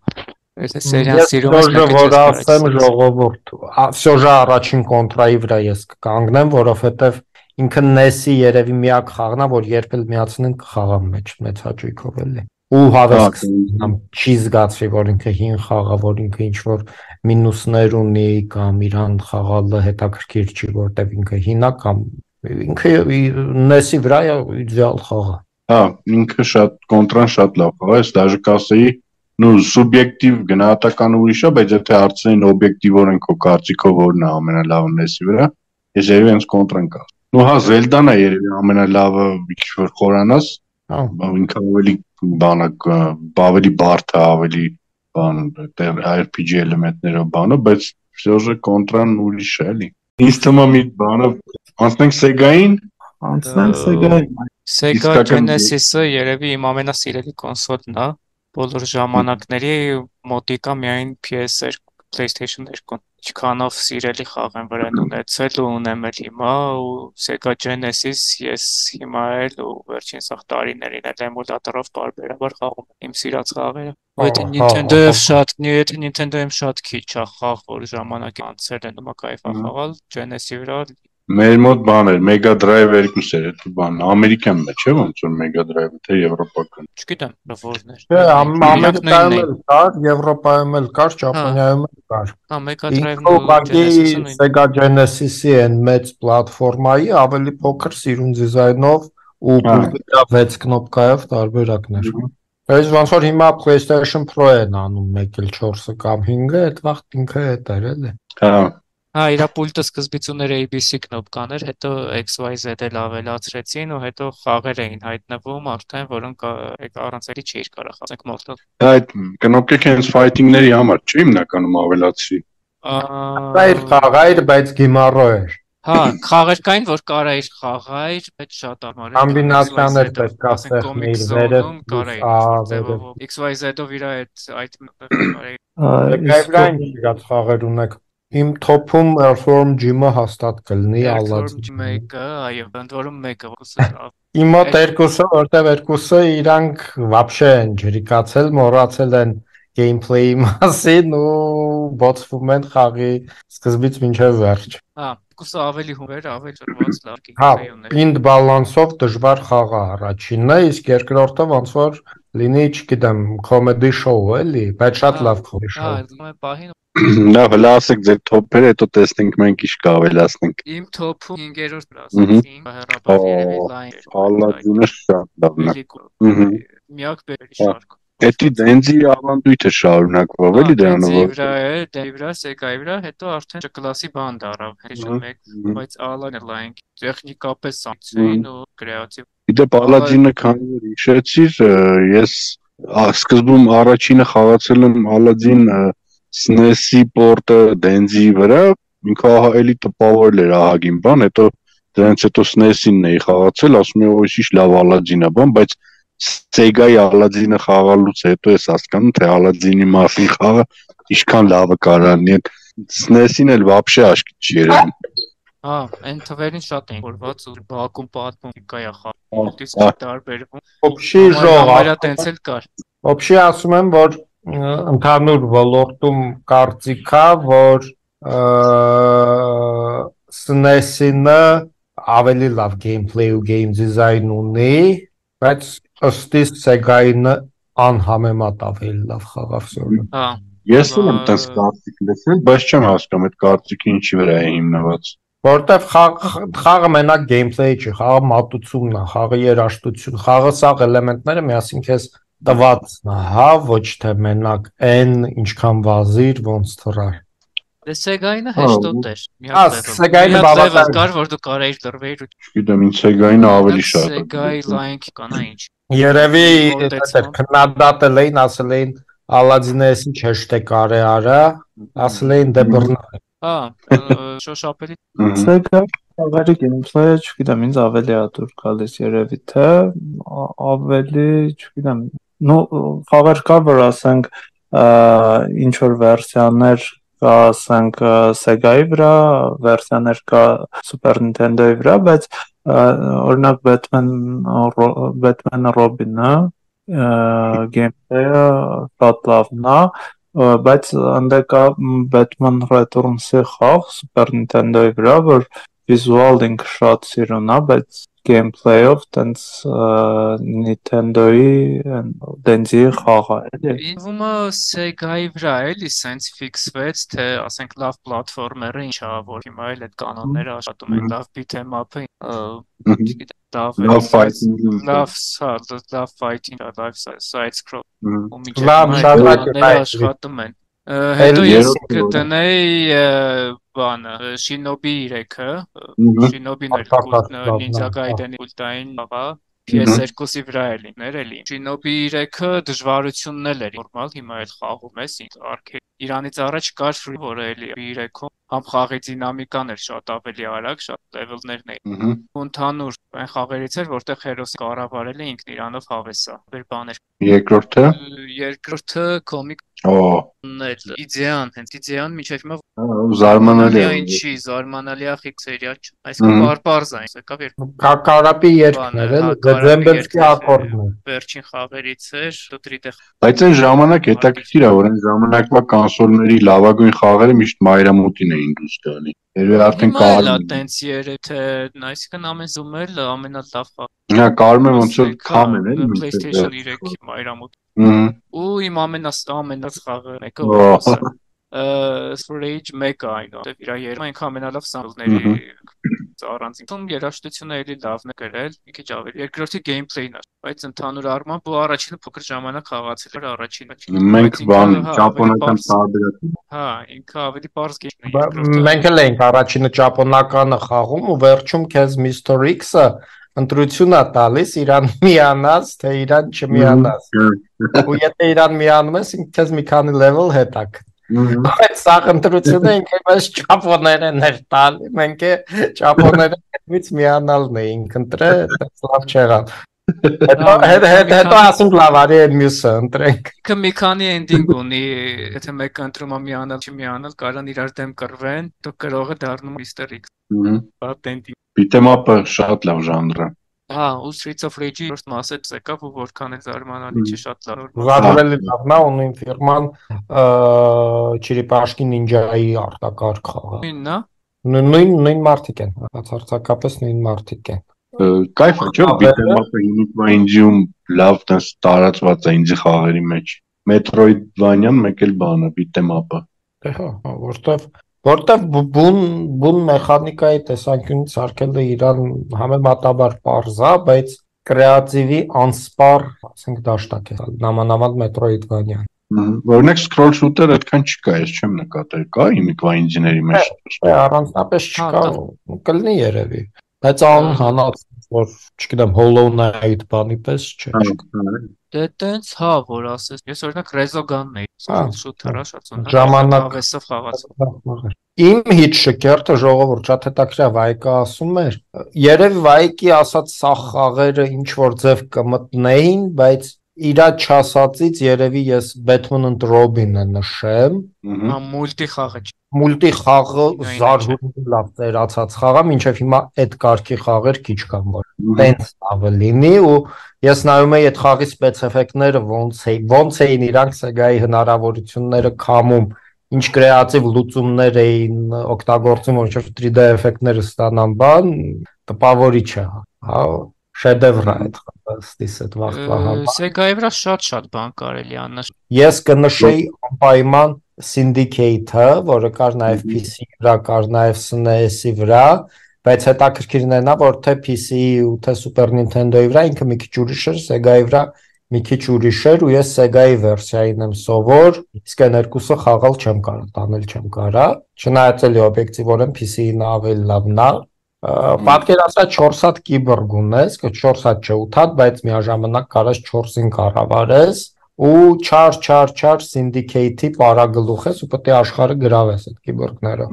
Ես սերիան սիրում եմ, որ ասեմ ժողովուրդ, Սյոժա առաջին կոնտրայի վրա ես կկանգնեմ, որովհետև ինքը NES-ի երևի միակ խաղն է, որ երբ էլ միացնեն կխաղամ մեծ հաճույքով էլի։ Ու հավես չի զգացվի, որ ինքը հին խաղ է, որ ինքը ինչ-որ մինուսներ ունի կամ իրան խաղալը հետաքրքիր չի, որտեվ ինքը հին է կամ ինքը NES-ի վրա է իդեալ խաղը։ Հա, ինքը շատ կոնտրան շատ լավ խաղ է, ես դաժե կասեի, նու սուբյեկտիվ գնահատականը ուրիշ է, բայց եթե հարցնեն օբյեկտիվորեն քո կարծիքով որն է ամենալավը NES-ի վրա, ես երևի հենց կոնտրան կա։ Նու հա Zelda-ն է երևի ամենալավը, ինչ-որ խորանաս, ինքը ավելի բանակ, ավելի բարդ է, ավելի բան, RPG էլեմենտներով բանը, բայց Սյոժը կոնտրան ուրիշ է, էլի։ Ինձ թվում է մի բանը, անցնենք Sega-ին, Sega Genesis-ը երևի իմ ամենասիրելի կոնսոլն է, բոլոր ժամանակների մոտիկա միայն PS2, PlayStation 2 ինչքանով սիրելի խաղ եմ վրան ունեցել ու ունեմ էլ հիմա ու Sega Genesis ես հիմա էլ ու վերջին սաղ տարիներին էլ էմուլյատորով պարբերաբար խաղում եմ իմ սիրած խաղերը։ Եթե Nintendo-ում շատ քիչ է խաղ, որ ժամանակի անցել են ու մա կայֆ է խաղալ, Genesis-ի վրա մեր մոտ բան էր, Mega Drive 2 էր, այդ բան, ամերիկյան մեջ է ոնց որ Mega Drive-ը, թե եվրոպական։ Չգիտեմ, որն էր։ Չէ, ամերիկայում էլ կար, Եվրոպայում էլ կար, Ճապոնիայում էլ կար։ Հա, Mega Drive-ը Sega Genesis-ի այն մեծ պլատֆորմայի ավելի փոքր սիրուն դիզայնով ու պուլտի 6 կնոպկայով տարբերակներ։ Այս ոնց որ հիմա PlayStation Pro են անում 1.4-ը կամ 5-ը, այդ վաղ ինքը հետ էր էլի։ Հա։ Հա, իր պուլտը սկզբից ուներ ABC կնոպկաներ, հետո XYZ-ը ավելացրեցին ու հետո խաղեր էին հայտնվում արդեն, որոնք առանց էլի չէր կարող ասենք Mortal։ Այդ կնոպկեքը հենց fighting-ների համար չի հիմնականում ավելացրի։ Այդ խաղայր, բայց գիմառո էր։ Հա, խաղեր կային, որ կարայր խաղայր, բայց շատ ամար էր։ Կոմբինացիաներ պետք է ստեղծեիր վերև կարայր։ XYZ-ով իր այդ Գայվրայն իրաց խաղեր ունեք։ Իմ top-ում Earthworm Jim-ը հաստատ կլինի Aladdin մեկը, այո, ընդ որում մեկը ոսը։ Իմ մոտ երկուսը, որտեվ երկուսը իրանք вообще են ջրիկացել, մոռացել են gameplay-ի մասին ու բոցվում են խաղի սկզբից մինչև վերջ։ Հա, երկուսը ավելի հումոր, ավելի ջրված լավ gameplay ուներ։ Պինդ բալանսով դժվար խաղ է առաջինը, իսկ երկրորդը ոնց որ լինի, չգիտեմ, comedy show էլի, բայց շատ լավ comedy show։ Հա, պահին Լավ, հələ ասեք ձեր top-երը, հետո տեսնենք մենք ինչ կավելացնենք։ Իմ top-ում 5-րդ ասացին, հերապար երևի լայն էր։ Aladdin-ը շատ լավն է։ Միակ բերի շարք։ Էդի դենձի ավանդույթը շարունակվավ էլի դրանով։ Դենձի վրա է, դենձի վրա, Sega-ի վրա, հետո արդեն կլասի բան դարավ, հեշտ մեկ, բայց Aladdin-ը լայն տեխնիկապես սանցային ու կրեատիվ։ Իդեպ Aladdin-ը քանի որ հիշեցիր, ես Սկզբում առաջինը խաղացել եմ Aladdin SNES-ի պորտը Denzi վրա, ինքը էլի տպավորել էր ահագին բան, հետո դրանից հետո SNES-ին էի խաղացել, ասում եմ ո՞յ լավ Aladdin-ա բան, բայց Sega-ի Aladdin-ը խաղալուց հետո ես հասկանում, թե Aladdin-ի մասին խաղը ինչքան լավը կարանի, SNES-ին էլ вообще աշկիտ չի երևում։ Հա, այն թվերին շատ էին որված ու բակում պատմում կայա խաղից չի տարբերվում։ Օբշի ժող, Համարյա տենց էլ կար։ օբշի ասում եմ, որ ընդհանուր ոլորտում կարծիքա, որ SNES-ը ավելի լավ gameplay ու game design ունի, բայց ըստ իս Sega-ին անհամեմատ ավելի լավ խաղացողը։ Հա։ Ես եմ տես կարծիք լսել, բայց չեմ հասկանում այդ կարծիքը ինչի վրա է հիմնված։ Որտեվ խաղը մենակ gameplay չի, խաղը մատուցումն է, խաղը երաժշտություն, խաղը սաղ էլեմենտները միասին քեզ տվածն է, հա, ոչ թե մենակ այն ինչքան վազիր, ոնց թռար։ Դե Sega-ինը հեշտոտ էր։ Հա, Sega-ինը բավական կար, որ դու կարեիր դրվեիր ու Չգիտեմ, ինձ Sega-ինը ավելի շատ է։ Sega-ի լայնքի կանա ինչ։ Երևի քննադատել էին, ասել էին Aladdin-ը չէ կարե արա, ասել էին դե բռնա։ Հա, շոշափելի։ Սեգայի gameplay-ը, չգիտեմ, ինձ ավելի ադուր գալիս երևի թե ավելի, չգիտեմ, խաղեր կար, որ ասենք ինչ որ վերսիաներ կա, ասենք Sega-ի վրա, վերսիաներ կա Super Nintendo-ի վրա, բայց օրինակ Batman Robin-ը gameplay-ը շատ լավն է, բայց անդե կա Batman Returns-ի խաղ Super Nintendo-ի վրա, որ վիզուալ ինքը շատ սիրուն է, բայց gameplay-ով տենց Nintendo-ի Denzi-ի խաղ է, էլի։ Ինձ Sega-ի վրա էլի սենց ֆիքսվեց, թե ասենք լավ պլատֆորմերը ինչա, որ հիմա էլ այդ կանոնները աշխատում են, լավ beat-em up-ը, չգիտեմ, լավ fighting, լավ side scroll, ու միջակայքները աշխատում են։ Հետո ես կտնեի բանը Shinobi 3-ը, Shinobi-ն էր Ninja Gaiden-ի կուլտային խաղա, PS2-ի վրա էր լիներ էլի։ Shinobi 3-ը դժվարությունն էր նորմալ, հիմա էլ խաղում ես արքեյդ։ Իրանից առաջ կար Free, որը էլի 3-ում համ խաղի դինամիկան էր շատ ավելի արագ, շատ լեվելներն էին։ Ընդհանուր այն խաղերից էր, որտեղ հերոսը կառավարել է ինքն իրանով հավեսա, բեր բաներ։ Երկրորդը։ Երկրորդը կոմիկ Իդեան միջև հիմա զարմանալի է։ Ինչի զարմանալի է խիք սերիա չէ։ Այսինքն բարբարզ այն, եկավ երբ Կակարապի երկներ էլ Դեզեմբերսկի ակորդն է։ Վերջին խաղերից էր, դրիտեղ։ Բայց այն ժամանակ հետաքրքիր է, որ այն ժամանակվա կոնսոլների լավագույն խաղերը միշտ մայրամուտին էին դուրս գալի։ Երևի արդեն կարում է տենց երեք թե այսինքն ամեն զում էլ ամենալավ խաղ։ Հա, կարում եմ ոնց որ քամ են էլի PlayStation 3-ի մայրամուտ։ Ու իմ ամենաս խաղը մեկը Rage 1-ը այն է, իր երբ այնքան ամենալավ սամպլների առանցքում երաժշտությունը էլի լավն է գրել, մի քիչ ավելի։ Երկրորդի gameplay-ն է, բայց ընդհանուր առմամբ ու առաջինը փոքր ժամանակ խաղացել էր առաջինը։ Մենք բան ճապոնական տարբերակում։ Հա, ինքը ավելի པարզ գեյմ է։ Մենք էլ ենք առաջինը ճապոնականը խաղում ու վերջում քեզ Mr. X-ը ընտրություն է տալիս իրան միանաս, թե իրան չմիանաս։ Ու եթե իրան միանում ես, ինքը քեզ մի քանի level հետա։ Բայց սա ընտրությունը ինքը մեզ ճապոներեն էր տալի, մենք է ճապոներենից միանալն էինք ընտրել, լավ չեղավ։ Հետո ասենք լավ արի այդ մյուսը ընտրենք։ Ինքը մի քանի ending ունի, եթե մեկը ընտրում է միանալ, չմիանալ, կարան իրար դեմ կռվեն, դու կրողը դառնում Mr. X։ Բադ ending։ Beat-em up-ը շատ լավ ժանր է։ Հա, ու Streets of Rage-ի first մասը եկավ ու որքան է զարմանալի չի շատ լավ։ Զարմանալի լավն է, ունին ֆիրման Չիրիպաշկի Նինջայի արտակարգ խաղը։ Նույնն է։ Նույն մարդիկ են, բացարձակապես նույն մարդիկ են։ Կայֆ է, չէ՞, beat-em up-ը հիմիկվա ինձում լավ տես տարածված է ինձի խաղերի մեջ։ Metroidvania-ն մեկ էլ բան է, beat-em up-ը։ Հա, որտեվ բուն մեխանիկայի տեսանկյունից արկելը իրան համեմատաբար պարզ է, բայց կրեատիվի անսպար, ասենք դաշտակ է, նամանավանդ Metroidvania-ն։ Օրինակ scroll shooter այդքան չկա, ես չեմ նկատել, կա հիմիկվա ինջիների մեջ։ Առանձնապես չկա, կլինի երևի, բայց անհանած որ չգիտեմ Hollow Knight բանի պես չէ։ Դե տենց հա որ ասես ես օրինակ Resogun-ն էի շուտերը շատ ծանոթ ժամանակ հավեսով խաղաց իմ հիթ շքերթը ժողովուրդ շատ հետաքրքիր Վայկը ասում էր երևի Վայկի ասած սա խաղերը ինչ որ ձև կմտնեին բայց իրա չասածից երևի ես Batman and Robin-ը նշեմ մուլտի խաղը մուլտի խաղը զարհուրի լավ ծերացած խաղա մինչև հիմա այդ կարգի խաղեր քիչ կան որ տենց ավելինի ու ես նայում եի այդ խաղի սպეცեֆեկտները ոնց էին իրանք Sega-ի հնարավորությունները քամում ինչ կրեատիվ լուծումներ էին օգտագործում որ 3D էֆեկտները ստանան բան տպավորիչ է հա շեդևր է այդ խաղը ստիս այդ վաղվա Sega-ի վրա շատ բան կարելի աննշ ես կնշեի անպայման Syndicate-ը, որը կար նաև PC-ի վրա, կար նաև SNES-ի վրա, բայց հետաքրքիրն է նա, որ թե PC-ի ու թե Super Nintendo-ի վրա ինքը մի քիչ ուրիշ էր, Sega-ի վրա մի քիչ ուրիշ էր ու ես Sega-ի վերսիային եմ սովոր, իսկ այն երկուսը խաղալ չեմ կարող, տանել չեմ կարող, չնայած էլի օբյեկտիվորեն PC-ին ավելի լավն է, պատկերացրա 4 հատ կիբորգ ունես, 4 հատ չէ 8 հատ, բայց միաժամանակ կարես 4-ին կառավարես ու չար Syndicate-ի պարագլուխ ես ու պետք է աշխարհը գրավես այդ կիբորգները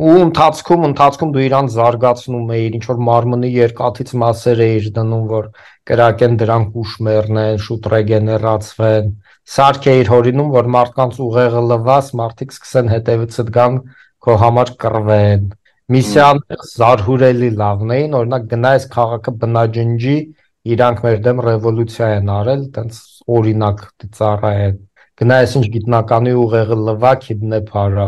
ու ընթացքում դու իրան զարգացնում էիր ինչ որ մարմնի երկաթից մասեր էիր դնում որ կրակեն դրանք ուշ մեռնեն շուտ ռեգեներացվեն սարք էիր հորինում որ մարդկանց ուղեղը լվաս մարդիկ սկսեն հետևիցդ գան քո համար կռվեն միսիաները զարհուրելի լավն էին օրինակ գնայես քաղաքը բնաջնջի իրանք մեր դեմ ռևոլյուցիա են արել տենց օրինակ ծառայեն գնայես ինչ գիտնականի ուղեղը լվա kidnap արա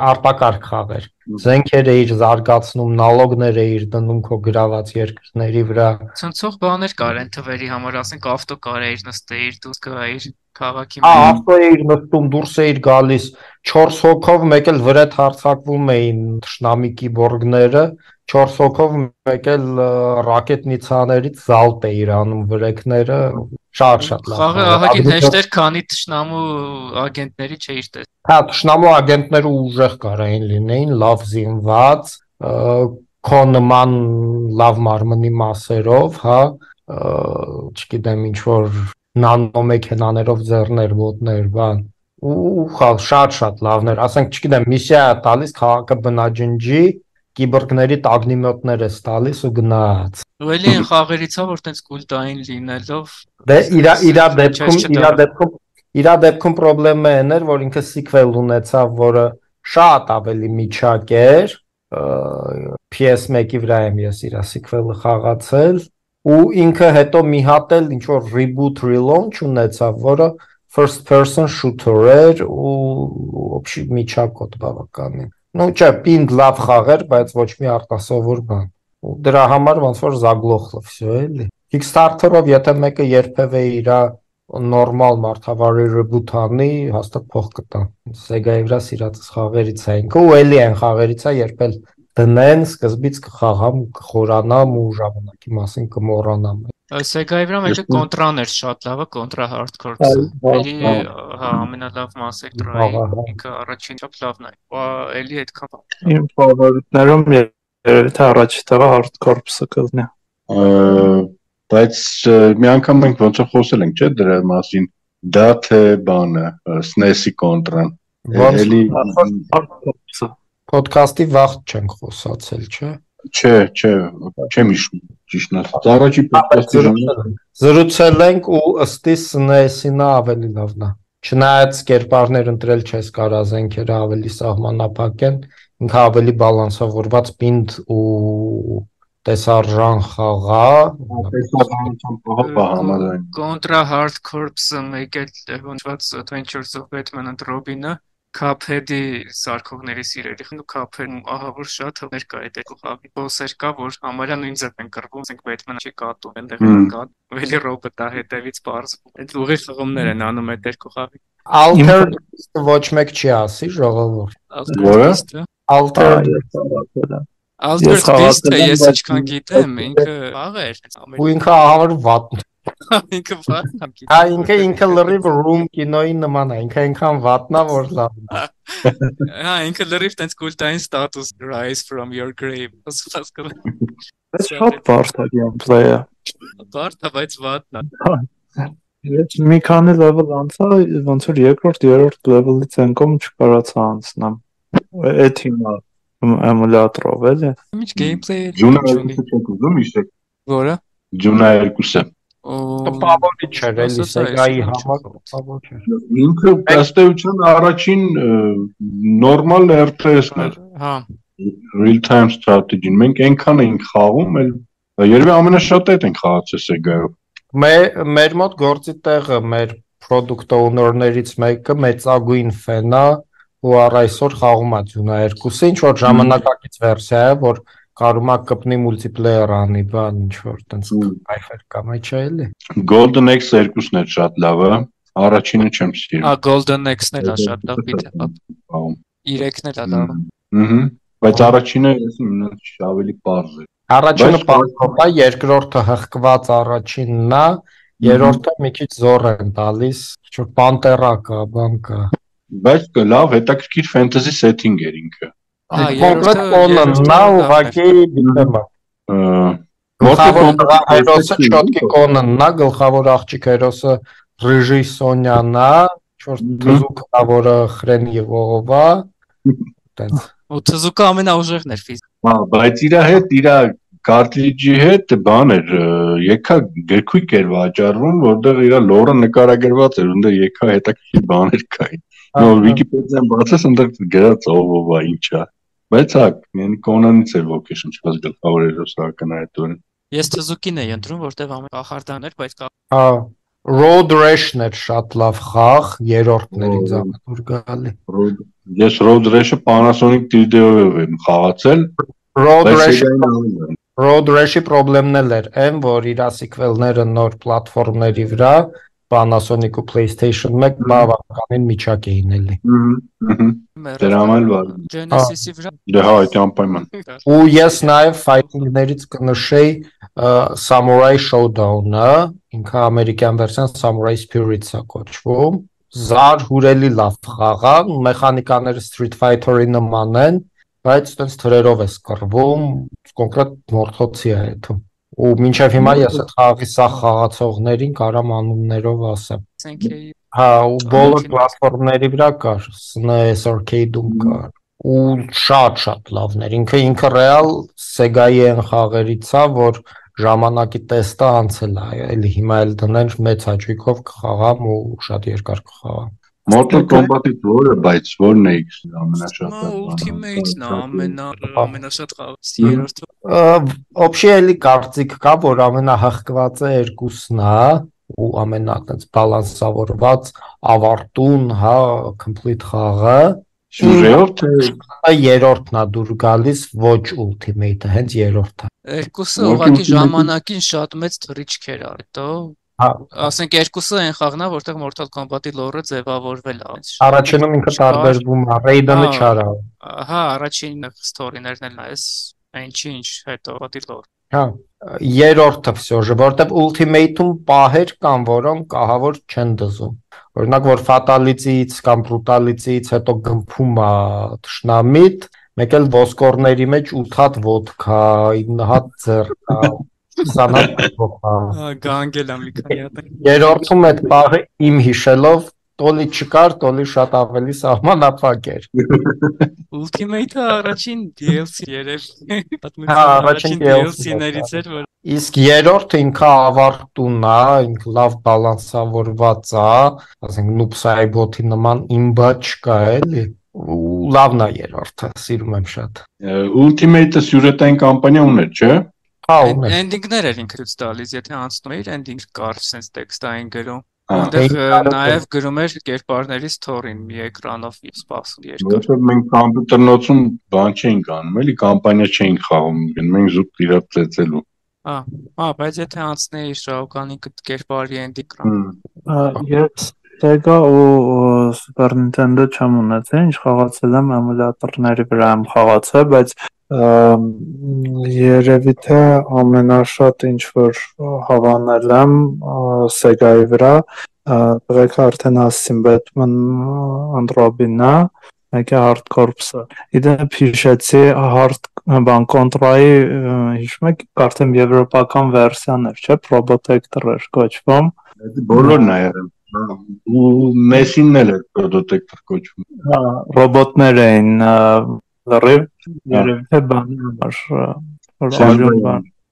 արտակարգ խաղեր զենքեր էիր զարգացնում նալոգներ էիր դնում քո գրաված երկրների վրա ցնցող բաներ կար են թվերի համար ասենք ավտո կար էիր նստեիր դուրս գայիր քաղաքի ավտո էիր նստում դուրս էիր գալիս 4 հոգով մեկ էլ վրետ հարձակվում էին թշնամի կիբորգները 4 հոգով մեկ էլ ռակետնիցաներից զալպ էիր անում վրեքները շատ լավ խաղը ահագին հեշտ էր քանի թշնամու ագենտների չէիր տես հա թշնամու ագենտները ուժեղ կարային լինեին լավ զինված քո նման լավ մարմնի մասերով հա չգիտեմ ինչ որ նանոմեքենաներով ձեռներ ոտներ բան ու խաղ շատ լավներ ասենք չգիտեմ միսիա տալիս քաղաքը բնաջնջի կիբորգների տագնիմյոտներ ես տալիս ու գնաց ու էլի այն խաղերից է որ տենց կուլտային լինելով դե իրա դեպքում խնդրեմը էր որ ինքը սիքվել ունեցավ որը շատ ավելի միջակ էր PS1-ի վրա եմ ես իրա սիքվելը խաղացել ու ինքը հետո մի հատ էլ ինչ որ reboot relaunch ունեցավ որը first person shooter էր ու вообще միջակոտ բավականին Ну, չէ, պինդ լավ խաղեր, բայց ոչ մի արտասովոր բան։ Ու դրա համար ոնց որ զագլոխլը всё էլի։ Kickstarter-ով եթե մեկը երբևէ իր նորմալ մարդավարի reboot անի, հաստատ փող կտա։ Sega-ի վրա սիրածս խաղերից է ինքը, ու էլի այն խաղերից է, երբ էլ դնեն, սկզբից կխաղամ, կխորանամ ու ժամանակի մասին կմոռանամ։ Sega-ի վրա մեկը Contra-ն էր շատ լավը, Contra Hard Corps-ը։ Էլի հա ամենալավ Mass Effect-ը ինքը առաջին չափ լավն է։ Էլի այդքան։ Իմ ֆավորիտներում երևի թե առաջի տեղը Hard Corps-ը կլինի։ Բայց մի անգամ մենք ոնց որ խոսել ենք, չէ՞, դրա մասին։ Դա թե բանը, SNES-ի Contra-ն։ Էլի Hard Corps-ը։ Podcast-ի վաղ չենք խոսացել, չէ՞։ Չէ, չեմ հիշում, ճիշտն է։ Առաջի podcast-ի ժամանակ զրուցել ենք ու ըստիս SNES-ին ավելի լավն է։ Չնայած կերպարներ ընտրել չես կարա զենքերը ավելի սահմանափակ են, ինքը ավելի բալանսավորված պինդ ու տեսարժան խաղա, համաձայն։ Contra Hard Corps-ը մեկ էլ հոնված Adventures of Batman and Robin-ը Cuphead-ի սարքողների սիրելի խնդու Cuphead-ում ահա որ շատ հներ կա այդ խաղի բոսեր կա որ համարյա նույն ձև են կռվում ասենք Batman-ը չի կատում այնտեղ կա էլի ռոբոտա հետևից պարզվում այդ ուղի խաղումներ են անում այդ խաղի Altered ոչ մեկ չի ասի ժողովուրդ Որը Altered Beast-ը ես ինչքան գիտեմ ինքը խաղ էր ու ինքը ահա որ վատ ինքը վատն է Հա ինքը լրիվ room կինոյի նման է, ինքը այնքան վատնա որ լավն է։ Հա ինքը լրիվ տենց կուլտային ստատուս Rise from your grave։ Բայց շատ բարդ է gameplay-ը։ Բարդ է, բայց վատն է։ Ես մի քանի level անցա, ոնց որ երկրորդ, երրորդ level-ից ենկոմ չկարացա անցնեմ։ Այդ հիմա էմուլյատորով էլի։ Ինչ gameplay-ը Ջունա ինչ ունի։ 2-ը չեք ուզում իշեք։ Որը։ Ջունա 2-ը։ Տպավորիչ էր էլի Sega-ի համար տպավոր էր։ Ինքը ըստեյության առաջին նորմալ RTS-ն էր։ Հա։ Real time strategy-ն մենք այնքան էինք խաղում, երևի ամենաշատը ենք խաղացել Sega-ով։ Մեր մոտ գործի տեղը մեր product owner-ներից մեկը մեծագույն ֆեն է ու առ այսօր խաղում է Ջունա 2-ը, ինչ որ ժամանակակից վերսիա է, որ կարում է կպնի multiplayer անի, բան ինչ որ տենց կայֆեր կա մեջը էլի։ Golden Axe 2-ն էր շատ լավը, առաջինը չեմ սիրում։ Golden Axe-ն էլ է շատ լավ պիտի։ 3-ն էլ է լավ։ Բայց առաջինը ես ավելի པարզ է։ Առաջինը պարզոտ է, երկրորդը հղկված առաջինն է, երրորդը մի քիչ զոր են տալիս, ինչ որ պանտերա կա, բան կա։ Բայց լավ հետաքրքիր fantasy setting էր ինքը։ Կոնկրետ Կոնանն է, ուղղակի դիտեմ։ Գլխավոր հերոսը շոտկի Կոնանն է, գլխավոր աղջիկ հերոսը Ռիժի Սոնյանն է, ինչ որ թզուկն է, որը խրեն եւ ողով է, տենց։ Ու թզուկը ամենաուժեղն էր ֆիզ։ Հա, բայց իր cartridge-ի հետ բան էր, եկա գրքույկ էր վաճառվում, որտեղ իր լորը նկարագրված էր, ունդեր եկա հետաքրքիր բաներ կային։ Նոր Wikipedia-ն բացես, ունդեր գրած ով է, ինչա։ Բայց հա, մեն Կոնանից էր ոգեշնչված գլխավոր հերոսը ակնհայտորեն։ Ես թզուկին էի ընտրում, որտեղ ամեն կախարդան էր, բայց Հա, Road Rash-ն էր շատ լավ խաղ, երրորդն էր ինձ ամենուր գալի։ Ես Road Rash-ը Panasonic 3D-ով եմ խաղացել։ Road Rash-ի խնդիրն էլ էր այն, որ իր սիքվելները նոր պլատֆորմների վրա Panasonic ու PlayStation 1 բավականին միջակ էին էլի։ Դրա համար լավ։ Genesis-ի վրա։ Դե հա, այդ անպայման։ Ու ես նաև fighting-ներից կնշեի Samurai Showdown-ը, ինքը ամերիկյան վերսիան Samurai Spirits-ը կոչվում։ Զարհուրելի լավ խաղ է, մեխանիկաները Street Fighter-ի նման են, բայց այդպես թրերով է սկրվում, կոնկրետ մորթոցի է այդում։ Ու մինչև հիմա ես այդ խաղի սաղ խաղացողներին կարամ անուններով ասեմ։ Հա, ու բոլոր պլատֆորմների վրա կար, SNES Arcade-ում կար։ Ու շատ լավներ։ Ինքը ռեալ Sega-ի այն խաղերից է, որ ժամանակի տեստը անցել է, էլի հիմա էլ դնել մեծ հաճույքով կխաղամ ու շատ երկար կխաղամ։ Mortal Kombat-ից որը, բայց որն է ամենաշատը։ Ultimate-ն ամենաշատ խաղացի երրորդը։ Օբշի էլի կարծիք կա, որ ամենահղկվածը երկուսն է ու ամենատենց բալանսավորված ավարտուն, հա, complete խաղը։ Սյուժեով թե երրորդն է դուր գալիս, ոչ Ultimate-ը, հենց երրորդը։ Երկուսը ուղղակի ժամանակին շատ մեծ թռիչք էր արել, ասենք երկուսը այն խաղն է, որտեղ Mortal Kombat-ի լորը ձևավորվել է։ Առաջինում ինքը տարբերվում է, Raiden-ը չարա։ Հա, առաջին story-ներն էլ նայես, ինչ հետո պատի լոր։ Հա, երրորդը վсё, որտեղ Ultimate-ում պահեր կան, որոնք ահավոր չեն դզում։ Օրինակ, որ Fatality-ից կամ Brutality-ից հետո գմփում է թշնամիտ, մեկ էլ ոսկորների մեջ 8 հատ ոդկա, 9 հատ ձեռք, 20 հատ փոխա։ Գանգել եմ մի քանի հատ։ Երրորդում այդ պահը իմ հիշելով տոլի չկար, տոլի շատ ավելի սահմանափակ էր։ Ultimate-ը առաջին DLC երևի։ Հա, առաջին DLC-ներից էր, որ իսկ երրորդը ինքը ավարտուն է, ինքը լավ բալանսավորված է, ասենք Noob Saibot-ի նման իմբա չկա էլի։ Ու լավն է երրորդը, սիրում եմ շատ։ Ultimate-ը սյուրետային կամպանիա ուներ, չէ՞։ Հա, ուներ։ Ending-ներ էր ինքը ցույց տալիս, եթե անցնում էր ending կար, sense տեքստային գրում։ Այնտեղ նաև գրում էր կերպարների story-ն մի էկրանով սպասում երկար։ Ոչ որ մենք կոմպյուտերնոցում բան չէինք անում, էլի կամպանիա չէինք խաղում, մենք զուտ իրար ծեծելու։ Հա, բայց եթե անցնեի շահοκանի կերպարի ending-ը։ Ես Sega ու Super Nintendo չեմ ունեցել, ինչ խաղացել եմ էմուլյատորների վրա եմ խաղացել, բայց երևի թե ամենաշատ ինչ որ հավանել եմ Sega-ի վրա, տղեկը արդեն ասացին Batman and Robin-ը, մեկը Hard Corps-ը։ Իդեպ հիշեցի Hard բան Contra-ի հիշում եք արդեն եվրոպական վերսիան էր, չէ՞, Probotector էր կոչվում։ Բոլորն ա եղել։ Ու Messi-ն էլ էր Probotector կոչվում։ Հա, ռոբոտներ էին լրիվ երևի թե բանի համար,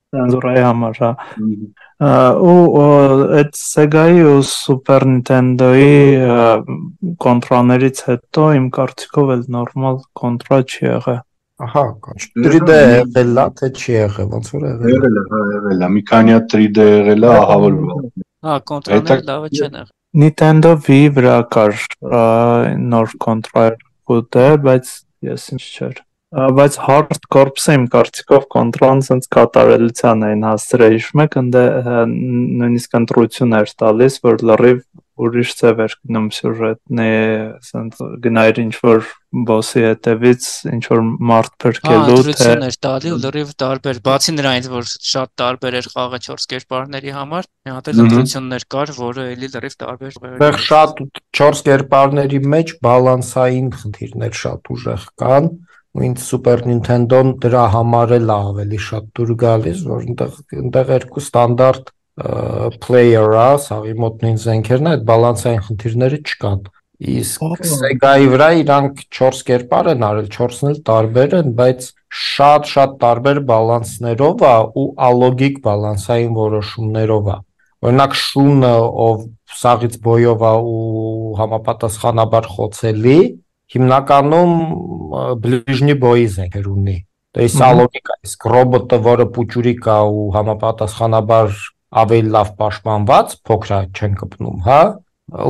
սենսորայի համար, հա։ Ու այդ Sega-ի ու Super Nintendo-ի կոնտրաներից հետո իմ կարծիքով էլ նորմալ կոնտրա չի եղել։ Ահա, 3D եղել է, թե չի եղել, ոնց որ եղել։ Եղել է, հա, եղել է։ Մի քանի հատ 3D եղել է, ահա որ։ Հա, կոնտրաները լավը չեն եղել։ Nintendo Wii վրա կար նոր կոնտրա ուտը, բայց ես ինչ չէր։ Բայց Hard Corps-ը իմ կարծիքով կոնտրան sense կատարելության էին հասցրել, հիշում եք, ընդ նույնիսկ ընտրություն էր տալիս, որ լրիվ ուրիշ ձև էր գնում սյուժետնի, sense գնայր ինչ որ boss-ի հետևից ինչ որ մարդ փրկելու, թե ընտրություն էր տալի ու լրիվ տարբեր, բացի նրանից, որ շատ տարբեր էր խաղը 4 կերպարների համար, մի հատ էլ ընտրություններ կար, որը էլի լրիվ տարբեր։ Այդտեղ շատ 4 կերպարների մեջ բալանսային խնդիրներ շատ ուժեղ կան։ Ու ինձ Super Nintendo-ն դրա համար էլ ավելի շատ դուր գալիս, որ այնտեղ երկու ստանդարտ player-ը, սաղի մոտ նույն զենքերն է, այդ բալանսային խնդիրները չկան։ Իսկ Sega-ի վրա իրանք 4 կերպար են արել, 4-ն էլ տարբեր են, բայց շատ տարբեր բալանսներով է ու ալոգիկ բալանսային որոշումներով է։ Օրինակ շունը, ով սաղից բոյով է ու համապատասխանաբար խոցելի, հիմնականում բլիժնի բոյի զենքեր ունի։ То есть ալոգիկա, իսկ ռոբոտը, որը պուճուրիկ է ու համապատասխանաբար ավելի լավ պաշտպանված, փոքր է չեն կպնում, հա,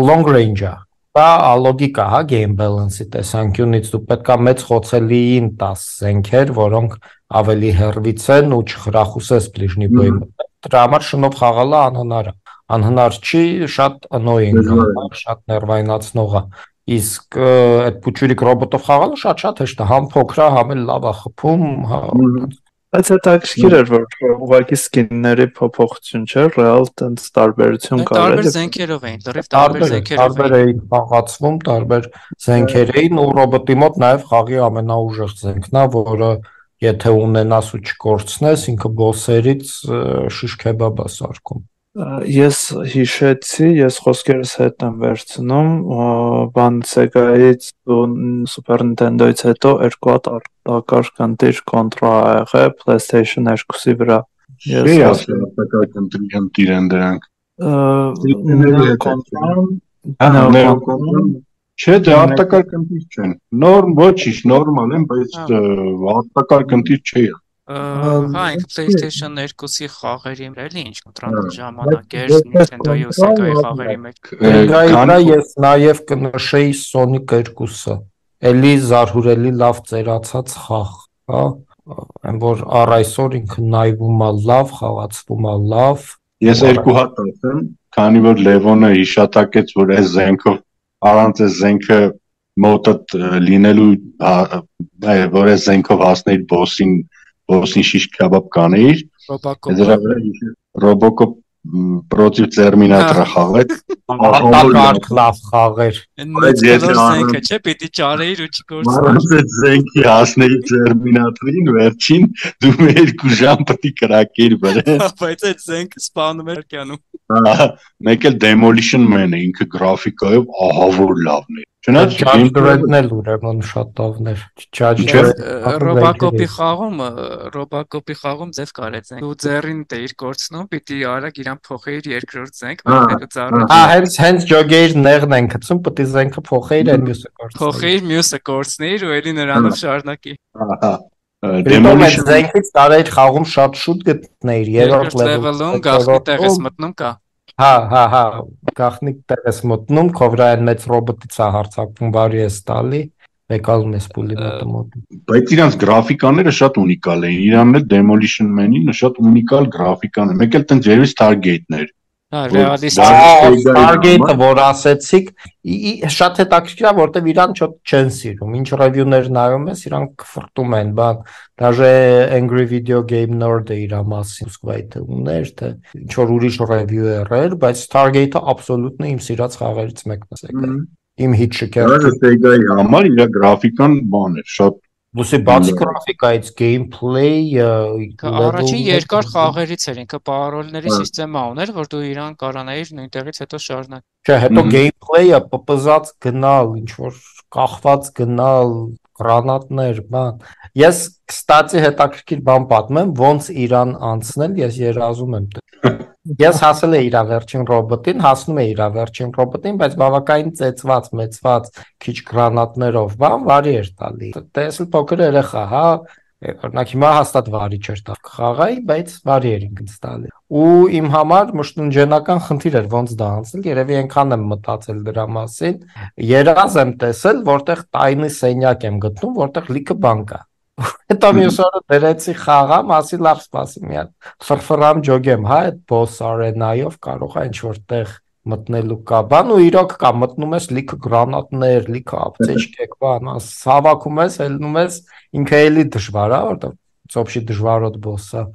long range է։ Դա ալոգիկա, հա, game balance-ի տեսանկյունից դու պետք է մեծ խոցելիին տաս զենքեր, որոնք ավելի հեռվից են ու չխրախուսես բլիժնի բոյի մոտ։ Դրա համար շնով խաղալը անհնար է։ Անհնար չի, շատ annoying է, շատ ներվայնացնող է։ Իսկ այդ պուճուրիկ ռոբոտով խաղալը շատ հեշտ է, համ փոքր է, համ էլ լավ է խփում, հա։ Բայց հետաքրքիր էր, որ ուղղակի սկինների փոփոխություն չէր, ռեալ տենց տարբերություն կար։ Տարբեր զենքերով էին, լրիվ տարբեր զենքերով էին խաղացվում, տարբեր զենքեր էին ու ռոբոտի մոտ նաև խաղի ամենաուժեղ զենքն է, որը եթե ունենաս ու չկորցնես, ինքը բոսերից շիշ քեբաբ է սարքում։ Ես հիշեցի, ես խոսքերս հետ եմ վերցնում, բան Sega-ից ու Super Nintendo-ից հետո երկու հատ արտակարգ ընտիր կոնտրա ա եղել PlayStation 2-ի վրա։ Չի ասել արտակարգ ընտիր են դրանք։ Չէ, դե արտակարգ ընտիր չեն։ Ոչինչ, նորմալ են, բայց արտակարգ ընտիր չի։ Հա, ինքը PlayStation 2-ի խաղերի էլի ինչ կոնտրան ժամանակ էր Nintendo-ի ու Sega-ի խաղերի մեջ։ Սեգայի ես նաև կնշեի Sonic 2-ը։ Էլի զարհուրելի լավ ծերացած խաղ, հա, այն որ առ այսօր ինքը նայվում է լավ, խաղացվում է լավ։ Ես երկու հատ ասեմ, քանի որ Լևոնը հիշատակեց, որ այս զենքով առանց այս զենքը մոտդ լինելու, որ այս զենքով հասնել բոսին շիշ քաբաբ կանեիր, դրա վրա Robocop Против Terminator-ը խաղեց։ Արտակարգ լավ խաղեր։ Բայց եթե զենքը չէ, պիտի ճարեիր ու չկորցնեիր։ Մարդ այդ զենքի հասնեի Terminator-ին վերջին դու երկու ժամ պետք է կրակեիր վրան։ Բայց այդ զենքը սպանում էր կյանում։ Մեկ էլ Demolition Man-ը ինքը գրաֆիկայով ահա որ լավն է։ Չնայած Judge Dredd-ն էլ ուրեմն շատ լավն էր։ Robocop-ի խաղում ձև կարեց են։ Դու ձեռին դեիր կորցնում, պիտի արագ իրան փոխեիր երկրորդ զենք, մտնելուց առաջ։ Հենց ջոգեիր նեղն են գցում, պետք է զենքը փոխեիր, այն մյուսը կորցնեիր։ Փոխեիր մյուսը կորցնեիր ու էլի նրանով շարունակի։ Demolition զենքից տարեիր խաղում շատ շուտ գտնեիր, երրորդ level-ում գախնի տեղ ես մտնում կա։ Հա, գախնի տեղ ես մտնում, քո վրա այն մեծ ռոբոտից է հարձակվում, բարի ես տալի, եկալում ես պուլիմետը մոտ։ Բայց իրանց գրաֆիկաները շատ ունիկալ էին, իրանն էլ Demolition Man-ին շատ ունիկալ գրաֆիկան է, մեկ էլ տենց երևի Stargate-ներ։ Հա, ռեալիստ Stargate-ը, որ ասեցիք, շատ հետաքրքիր է, որտեվ իրան չեն սիրում։ Ինչ ռևյուներ նայում ես, իրանք ֆրտում են, բան, даже Angry Video Game Nerd-ը իր մասին սկվայթը ուներ, թե ինչ որ ուրիշ ռևյուեր էր, բայց Stargate-ը աբսոլյուտն իմ սիրած խաղերից մեկն է։ Իմ հիթ Դա շքերթը։ Sega-ի համար իր գրաֆիկան բան է, շատ Լուսի բացի գրաֆիկայից gameplay Առաջին level-ը երկար խաղերից էր, ինքը պարոլների Հա։ սիստեմա ուներ, որ դու իրան կարանայիր նույնտեղից հետո շարունակ։ չէ, հետո Մհմ։ gameplay-ը պպզած գնալ, ինչ որ կախված գնալ, գրանատներ, բան։ Ես կստացի հետաքրքիր բան պատմեմ, ոնց իրան անցնել, ես երազում եմ։ Ես հասել եմ իր վերջին ռոբոտին, հասնում եմ իր վերջին ռոբոտին, բայց բավականին ծեծված, մեծված, քիչ գրանատներով, բան վարի էր տալի։ Տեսել փոքր երեխա, հա, օրինակ հիմա հաստատ վարի չէր տա խաղայի, բայց վարի էր ինքս տալի։ Ու իմ համար մշտնջենական խնդիր էր ոնց դա անցնել, երևի այնքան եմ մտածել դրա մասին։ Երազ եմ տեսել, որտեղ տայնի սենյակ եմ գտնում, որտեղ լիքը բան կա։ Հետո մյուս օրը դրեցի խաղա, մասի լավ սպասի մի հատ ֆրֆրամ ջոգեմ, հա, այդ boss arena-ով կարող է ինչ-որ տեղ մտնելու կա, բան ու իրոք կա, մտնում ես լիքը գրանատներ, լիքը ապտեճկեք, բան, հավաքում ես, ելնում ես, ինքը էլի դժվար է, որտեղ ծոփշի դժվարոտ boss-ը,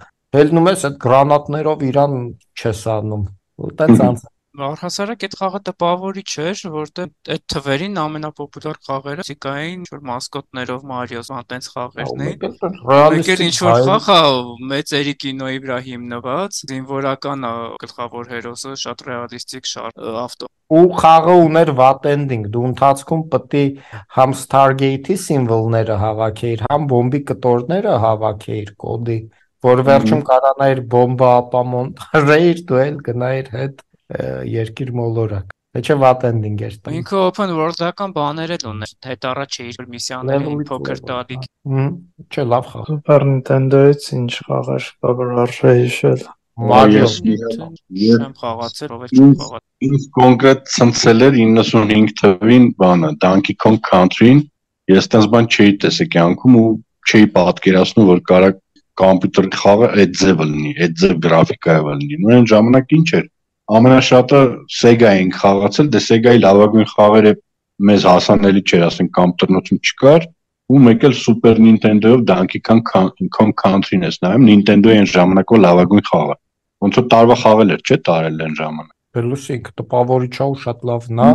ելնում ես այդ գրանատներով իրան չես անում, ու տենց անց Առհասարակ այդ խաղը տպավորիչ էր, որտեղ այդ թվերին ամենապոպուլյար խաղերը Sega-ին ինչ-որ մասկոտներով Մարիոս անտենց խաղերն էին։ Մեկ էլ ինչ-որ խաղ է մեծերի կինոյի վրա հիմնված, զինվորական գլխավոր հերոսը շատ ռեալիստիկ ավտո։ ու խաղը ուներ վատ ending, դու ընթացքում պետք է համ Stargate-ի սիմվոլները հավաքեիր, համ բոմբի կտորները հավաքեիր կոդի, որ վերջում կարանայիր բոմբա ապամոնտաժեիր, դու էլ գնայիր հետ երկիր մոլորակ։ Թե չէ վատ ending էր տա։ Ինքը open world-ական բաներ էլ ուներ, հետ առաջ էր միսիաներին փոքր տալիք։ Չէ, լավ խաղ։ Super Nintendo-ից ինչ խաղեր կա, որ արժե հիշել։ Mario Չեմ խաղացել, ով էլ չեմ խաղացել։ Ինձ կոնկրետ ցնցել էր 95 թվին բանը Donkey Kong Country-ին, ես տես բան չէի տեսել կյանքում ու չէի պատկերացնում, որ կարա կոմպյուտերի խաղը այդ ձևը լինի, այդ ձև գրաֆիկայով լինի։ Նույն ժամանակ ինչ էր, ամենաշատը Sega-ին խաղացել, դե Sega-ի լավագույն խաղերը մեզ հասանելի չէր, ասենք կոմպյուտերնոցում չկար, ու մեկ էլ Super Nintendo-ով Donkey Kong Country-ն ես նայում, Nintendo-ի այն ժամանակվա լավագույն խաղը։ Ոնց որ տարվա խաղել էր, չէ՞, տարել են ժամանակ։ Բելուսիկ տպավորիչ է ու շատ լավն է,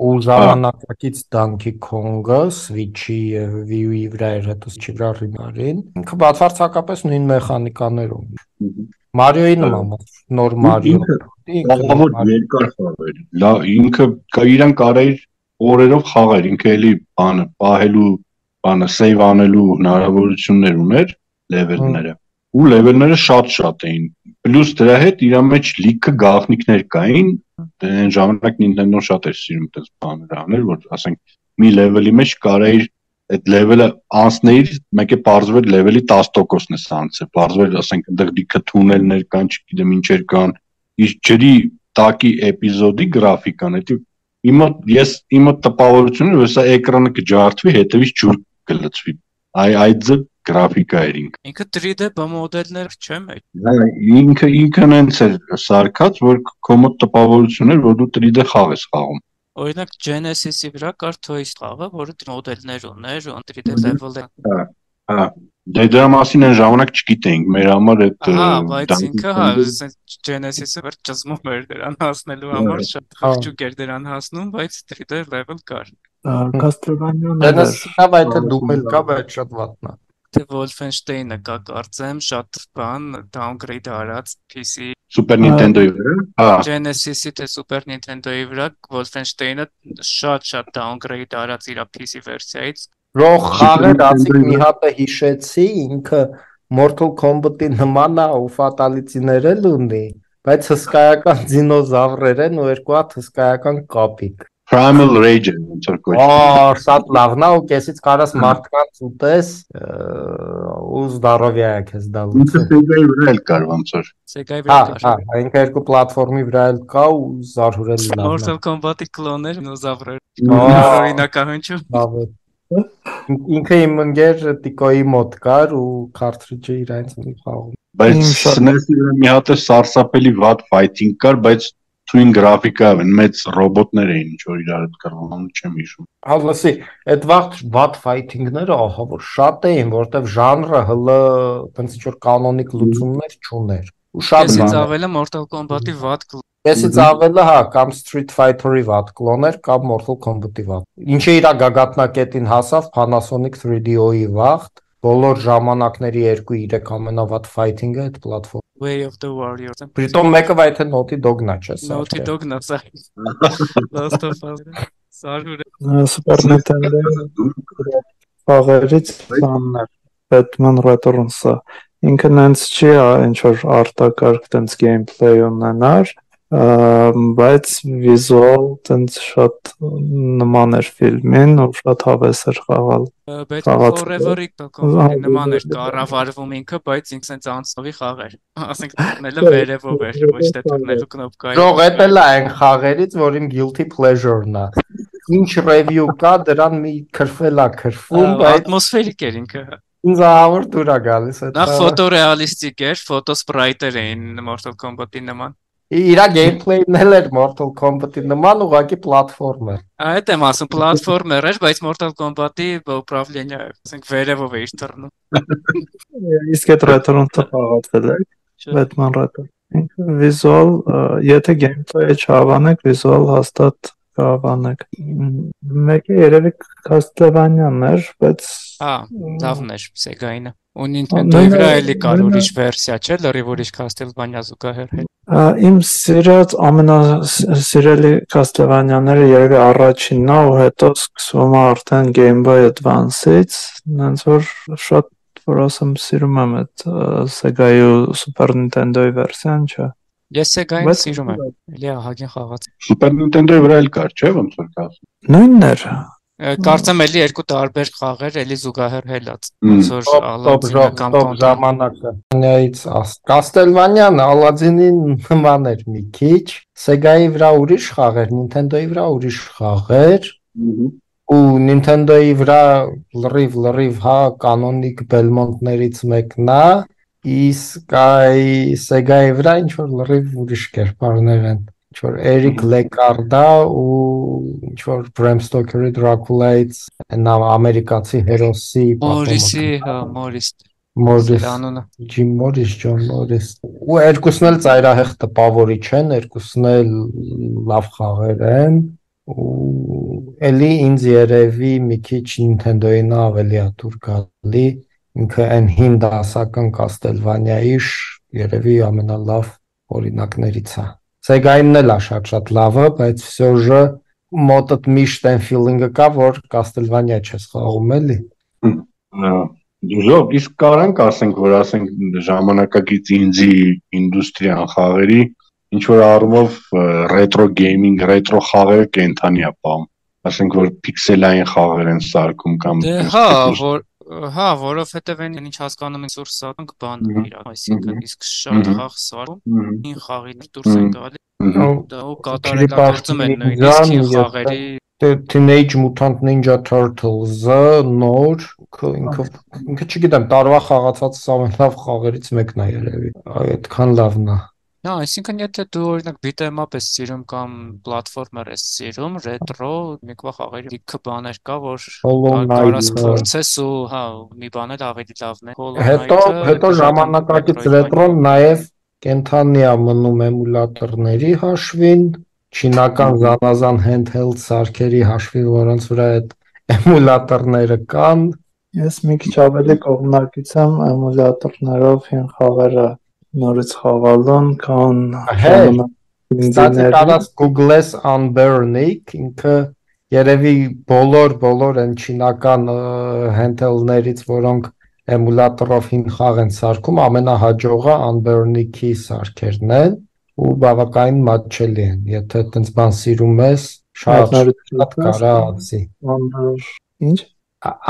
ու ժամանակակից Donkey Kong-ը Switch-ի եւ Wii-ի վրա էր հետո չի վրա ռիմարին։ Ինքը բացարձակապես նույն մեխանիկաներով։ Mario-ի նման, նոր Mario։ Լավ երկար խաղեր։ Լավ, ինքը իրան կարայր օրերով խաղեր, ինքը էլի բանը, պահելու, բանը save անելու հնարավորություններ ուներ level-ները։ Ու level-ները շատ էին։ Պլյուս դրա հետ իր մեջ լիքը գաղտնիքներ կային, այն ժամանակ Nintendo-ն շատ էր սիրում այդպես բաներ անել, որ ասենք մի level-ի մեջ կարայր այդ level-ը անցնեիր, մեկ է բարձր level-ի 10%-ն է անցել, բարձր ասենք այնտեղ լիքը թունելներ կան, չգիտեմ ինչեր կան, իսկ ջրի տակի էպիզոդի գրաֆիկան, դա իմը տպավորությունը, որ սա էկրանը կջարդվի, հետևից ջուր կլցվի։ Այդ ձև գրաֆիկա էր ինքը 3D մոդելներ չեմ այդ։ Ինքն հենց էր սարքած, որ քո մոտ տպավորություն էր, որ դու 3D խաղ ես խաղում։ Օրինակ Genesis-ի վրա կար Toys խաղը, որը մոդելներ ուներ, 3D level-ը։ Հա, դրա մասին այն ժամանակ չգիտեինք, մեր համար այդ Հա, բայց ինքը հա, Genesis-ը վեր ճզմում էր դրան հասնելու համար, շատ խղճուկ էր դրան հասնում, բայց 3D level կար։ Castlevania-ն Genesis-ը բայց դու էլ կա, բայց շատ վատն է։ Թե Wolfenstein-ը կա կարծեմ, շատ բան downgrade արած PC Super Nintendo-ի վրա։ Հա, Genesis-ի թե Super Nintendo-ի վրա Wolfenstein-ը շատ downgrade արած իր PC վերսիայից։ Ռող խաղը դասիկ մի հատ հիշեցի, ինքը Mortal Kombat-ի նման է ու ֆատալիցիներ էլ ունի, բայց հսկայական դինոզավրեր են ու երկու հատ հսկայական կապիկ։ Primal Rage ոնց որ կոչվում։ Շատ լավն է ու կեսից կարաս մարդկանց ուտես ու здоровья քեզ դա Ինքը Sega-ի վրա էլ կար ոնց որ։ Sega-ի վրա կար։ Հա, ինքը երկու պլատֆորմի վրա էլ կա ու զարհուրել լավն է։ Mortal Kombat-ի կլոններ, դինոզավրեր։ Օրինակահնչում։ Լավ է։ Ինքը իմ ընկեր Տիկոյի մոտ կար ու քարթրիջը իրենց մի խաղում։ Բայց SNES-ի վրա մի հատ սարսափելի վատ fighting կար, բայց թույն գրաֆիկա են, մեծ ռոբոտներ էին, ինչ որ իրար հետ կռվում, չեմ հիշում։ Հա, լսի, այդ վատ fighting-ները ահա որ շատ էին, որտեվ ժանրը հլը տենց ինչ որ կանոնիկ լուծումներ չուներ։ Ու շատ Ես բան։ ավելը Mortal Kombat-ի վատ Այսից ավելը հա կամ Street Fighter-ի վատ կլոն էր կամ Mortal Kombat-ի վատ։ Ինչը իր գագաթնակետին հասավ Panasonic 3DO-ի վաղ, բոլոր ժամանակների 2-3 ամենավատ fighting-ը այդ պլատֆորմ։ Way of the Warrior։ Պրիտոմ մեկը վայթե Naughty Dog-ն է, չէ՞։ Naughty Dog-ն է սա։ Last of Us։ Սարուր։ Super Nintendo խաղերից բաններ Batman Returns-ը ինքը նենց չի ինչ որ արտակարգ տենց gameplay ունենար, բայց վիզուալ տենց շատ նման էր ֆիլմին ու շատ հավես էր խաղալ։ Batman Forever-ի կոմպանիա նման էր կառավարվում ինքը, բայց ինքը սենց անցնողի խաղ էր։ Ասենք դեռնելը վերևով էր, ոչ թե դեռնելու կնոպկայի։ Ժող էտել է այն խաղերից, որ իմ guilty pleasure-ն է։ Ինչ review կա, դրան մի քրֆել է քրֆում, բայց ատմոսֆերիկ էր ինքը։ ինձ ավոր դուր է գալիս այդ։ Նախ ֆոտոռեալիստիկ էր, ֆոտոսպրայտեր էին Mortal Kombat-ի նման։ Իրա gameplay-ն էլ էր Mortal Kombat-ի նման, ուղղակի պլատֆորմեր։ Այդ եմ ասում, պլատֆորմեր էր, բայց Mortal Kombat-ի ուправление, ասենք վերևով էր թռնում։ Իսկ այդ Return-ը խաղացել է, Batman Return։ Վիզուալ, եթե gameplay-ը չհավանեք, վիզուալ հաստատ կհավանեք։ Մեկը երևի Castlevania-ն էր, բայց լավն էր Sega-ինը։ Ու Nintendo-ի վրա էլի կար ուրիշ վերսիա, չէ՞, լրիվ ուրիշ Castlevania զուգահեռ։ Իմ սիրած ամենասիրելի Castlevania-ները երևի առաջինն է ու հետո սկսվում է արդեն Game Boy Advance-ից, նենց որ շատ որ ասեմ սիրում եմ այդ Sega-ի ու Super Nintendo-ի վերսիան, չէ։ Ես Sega-ին սիրում եմ, էլի ահագին խաղաց։ Super Nintendo-ի վրա էլ կար, չէ՞, ոնց որ կա։ Նույնն էր։ Կարծեմ էլի երկու տարբեր խաղեր, էլի զուգահեռ հելած։ Ոնց որ Aladdin-ը կամ ժամանակը։ Castlevania-ն Aladdin-ին նման էր մի քիչ, Sega-ի վրա ուրիշ խաղեր, Nintendo-ի վրա ուրիշ խաղեր, ու Nintendo-ի վրա լրիվ հա կանոնիկ Belmont-ներից մեկն է, իսկ Sega-ի վրա ինչ որ լրիվ ուրիշ կերպարներ են։ Ինչ որ Eric Leccarda ու ինչ որ Bram Stoker-ի Dracula-ից նա ամերիկացի հերոսի Morris անունը Jim Morris, John Morris ու երկուսն էլ ծայրահեղ տպավորիչ են, երկուսն էլ լավ խաղեր են ու էլի ինձ երևի մի քիչ Nintendo-ին ավելի է դուր գալի, ինքը այն հին դասական Castlevania-ի երևի ամենալավ օրինակներից է։ Sega-ինն էլ է շատ լավը, բայց всё же մոտդ միշտ այն feeling-ը կա, որ Castlevania չես խաղում էլի։ Դուզով իսկ կարանք ասենք, որ ասենք ժամանակակից ինձի ինդուստրիան խաղերի ինչ որ առումով retro gaming, retro խաղերը կենթանի է պահում։ Ասենք որ պիքսելային խաղեր են սարքում կամ հա, որովհետև այն ինչ հասկանում են սուրս սարք բան իր, այսինքն իսկ շատ խաղ սարքում ին խաղից դուրս են գալի ու կատարելագործում են նույնիսկ ին խաղերի Teenage Mutant Ninja Turtles-ը նոր ինքը չգիտեմ տարվա խաղացած ամենալավ խաղերից մեկն է երևի այդքան լավն է։ Հա, այսինքն եթե դու օրինակ beat-em up ես սիրում կամ platformer ես սիրում, retro մեկվա խաղերի լիքը բաներ կա, որ կարաս փորձես ու հա, մի բան էլ ավելի լավն է։ Հետո ժամանակակից retro-ն նաև կենթանի է մնում էմուլատորների հաշվին, չինական զանազան handheld սարքերի հաշվին, որոնց վրա այդ էմուլատորները կան։ Ես մի քիչ ավելի կողմնակից եմ էմուլատորներով հին խաղերը նորից խաղալուն կան Ստացի կարաս Google-ես Unburnic, ինքը երևի բոլոր են չինական handheld-ներից, որոնք էմուլատորով հին խաղ են սարքում, ամենահաջողը Unburnic-ի սարքերն են ու բավականին մատչելի են, եթե այդպես բան սիրում ես, շատ կարա ասի։ Ինչ?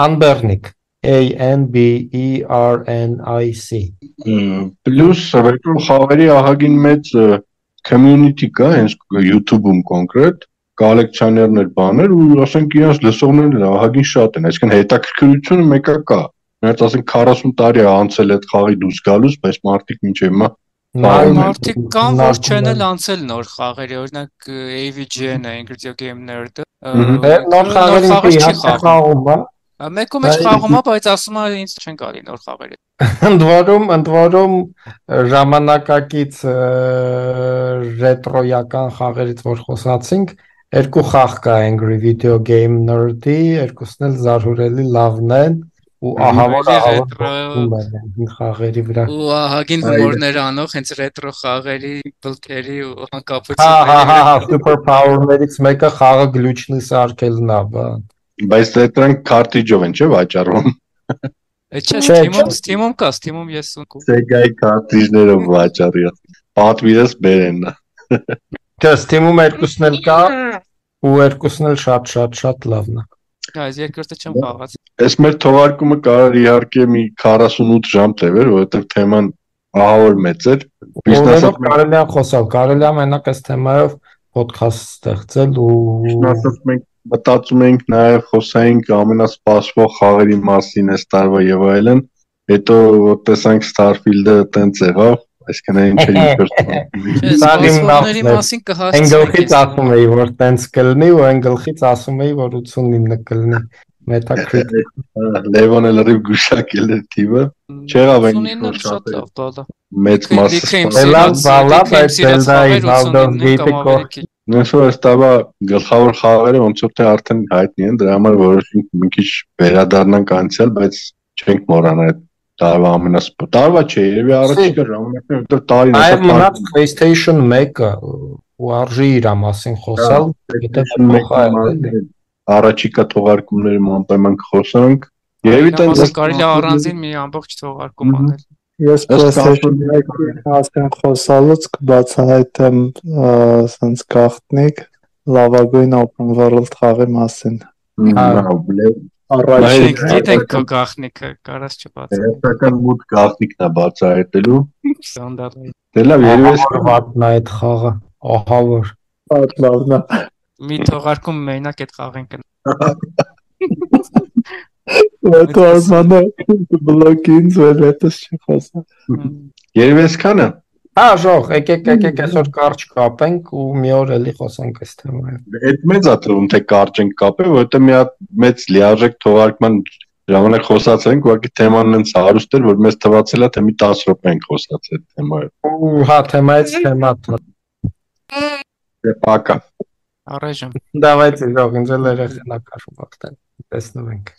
Unburnic Unbernic Պլյուս retro խաղերի ահագին մեծ community կա հենց YouTube-ում կոնկրետ կոլեկցիոներներ բաներ ու ասենք իրենց լսողներն ահագին շատ են, այսինքն հետաքրքրությունը մեկը կա։ Նրանց ասենք 40 տարի է անցել այդ խաղի դուրս գալուց, բայց մարդիկ մինչև հիմա մարդիկ կան, որ չեն էլ անցել նոր խաղերի, օրինակ AVGN-ը, Angry Video Game Nerd-ը, նոր խաղերի չի խաղում, Մեկու մեջ խաղում է, բայց ասում է ինձ չեն գալի նոր խաղերը։ Ընդ որում ժամանակակից ռետրոյական խաղերից որ խոսացինք, երկու խաղ կա Angry Video Game Nerd-ի, երկուսն էլ զարհուրելի լավն են ու ահավոր խաղերի վրա։ Ու ահագին հումորներ անող, հենց ռետրո խաղերի, բլթերի ու անկապությունների Հա, super power-ներից մեկը խաղը glitch-նի սարքելն է, բան։ Բայց դրանք քարտիջով են, չէ՞ վաճառում։ Չէ, Steam-ում կա, Steam-ում ես ունկու։ Sega-ի քարտիջներով վաճառի։ Պատվիրս բերեն։ Չէ, Steam-ում երկուսն էլ կա ու երկուսն էլ շատ լավն է։ Այս երկրորդը չեմ խաղաց։ Այս մեր թողարկումը կարող իհարկե մի 48 ժամ տևեր, որովհետև թեման ահավոր մեծ էր։ Բիզնեսով կարելի է խոսալ, կարելի է մենակ այս թեմայով podcast ստեղծել ու Շնորհակալ մենք մտածում ենք նաև խոսայինք ամենասպասվող խաղերի մասին այս տարվա եւ այլն, հետո տեսանք Starfield-ը տենց եղավ, այսինքն ինչ էր ինչ սպասվողների մասին կհասցնենք։ Engel-ից ասում էի, որ տենց կլինի ու Engel-ից ասում էի, որ 89 կլինի։ Metacritic Լևոն էլ լրիվ գուշակել է թիվը, չեղավ այն ինչ շատ լավ բալա։ մեծ մասը։ բայց Zelda-ի Baldur's Gate-ը Նույնիսկ այս տարվա գլխավոր խաղերը ոնց որ թե արդեն հայտնի են, դրա համար որոշենք մի քիչ վերադառնանք անցյալ, բայց չենք մոռանա այդ տարվա տարվա չէ, երևի առաջիկա ժամանակներ, որտեղ տարին այլ մնաց PlayStation 1-ը ու արժի իր մասին խոսալ, եթե առաջիկա թողարկումների անպայման կխոսանք։ Երևի տենց կարելի է առանձին մի ամբողջ թողարկում անել։ Ես PlayStation 1-ի մասին խոսալուց կբացահայտեմ sense գաղտնիք լավագույն open world խաղի մասին։ Առաջին գիտեք քո գաղտնիքը կարաս չբացահայտել։ Հետական մոտ գաղտնիքն է բացահայտելու։ Ստանդարտը։ Դե լավ, երևի վատն է այդ խաղը, ահավոր։ Լավն է։ Մի թողարկում մենակ այդ խաղին կն։ Այդ արմանը բլոկին զվերետս չխոսա։ Երևի այսքանը։ Հա, ժող, եկեք այսօր կարճ կապենք ու մի օր էլի խոսենք այս թեմայով։ Այդ մեծ է թվում թե կարճ ենք կապել, որովհետեւ մի հատ մեծ լիարժեք թողարկման ժամանակ խոսացանք, ուղղակի թեման այնց հարուստ էր, որ մեզ թվացել է թե մի 10 րոպե ենք խոսացել այդ թեմայով։ Ու հա, թեմայից թեմա։ Դե պակա։ Առայժմ։ Давайте, ժող, ինձ էլ երեխան ակաշու բախտեն։ Տեսնենք։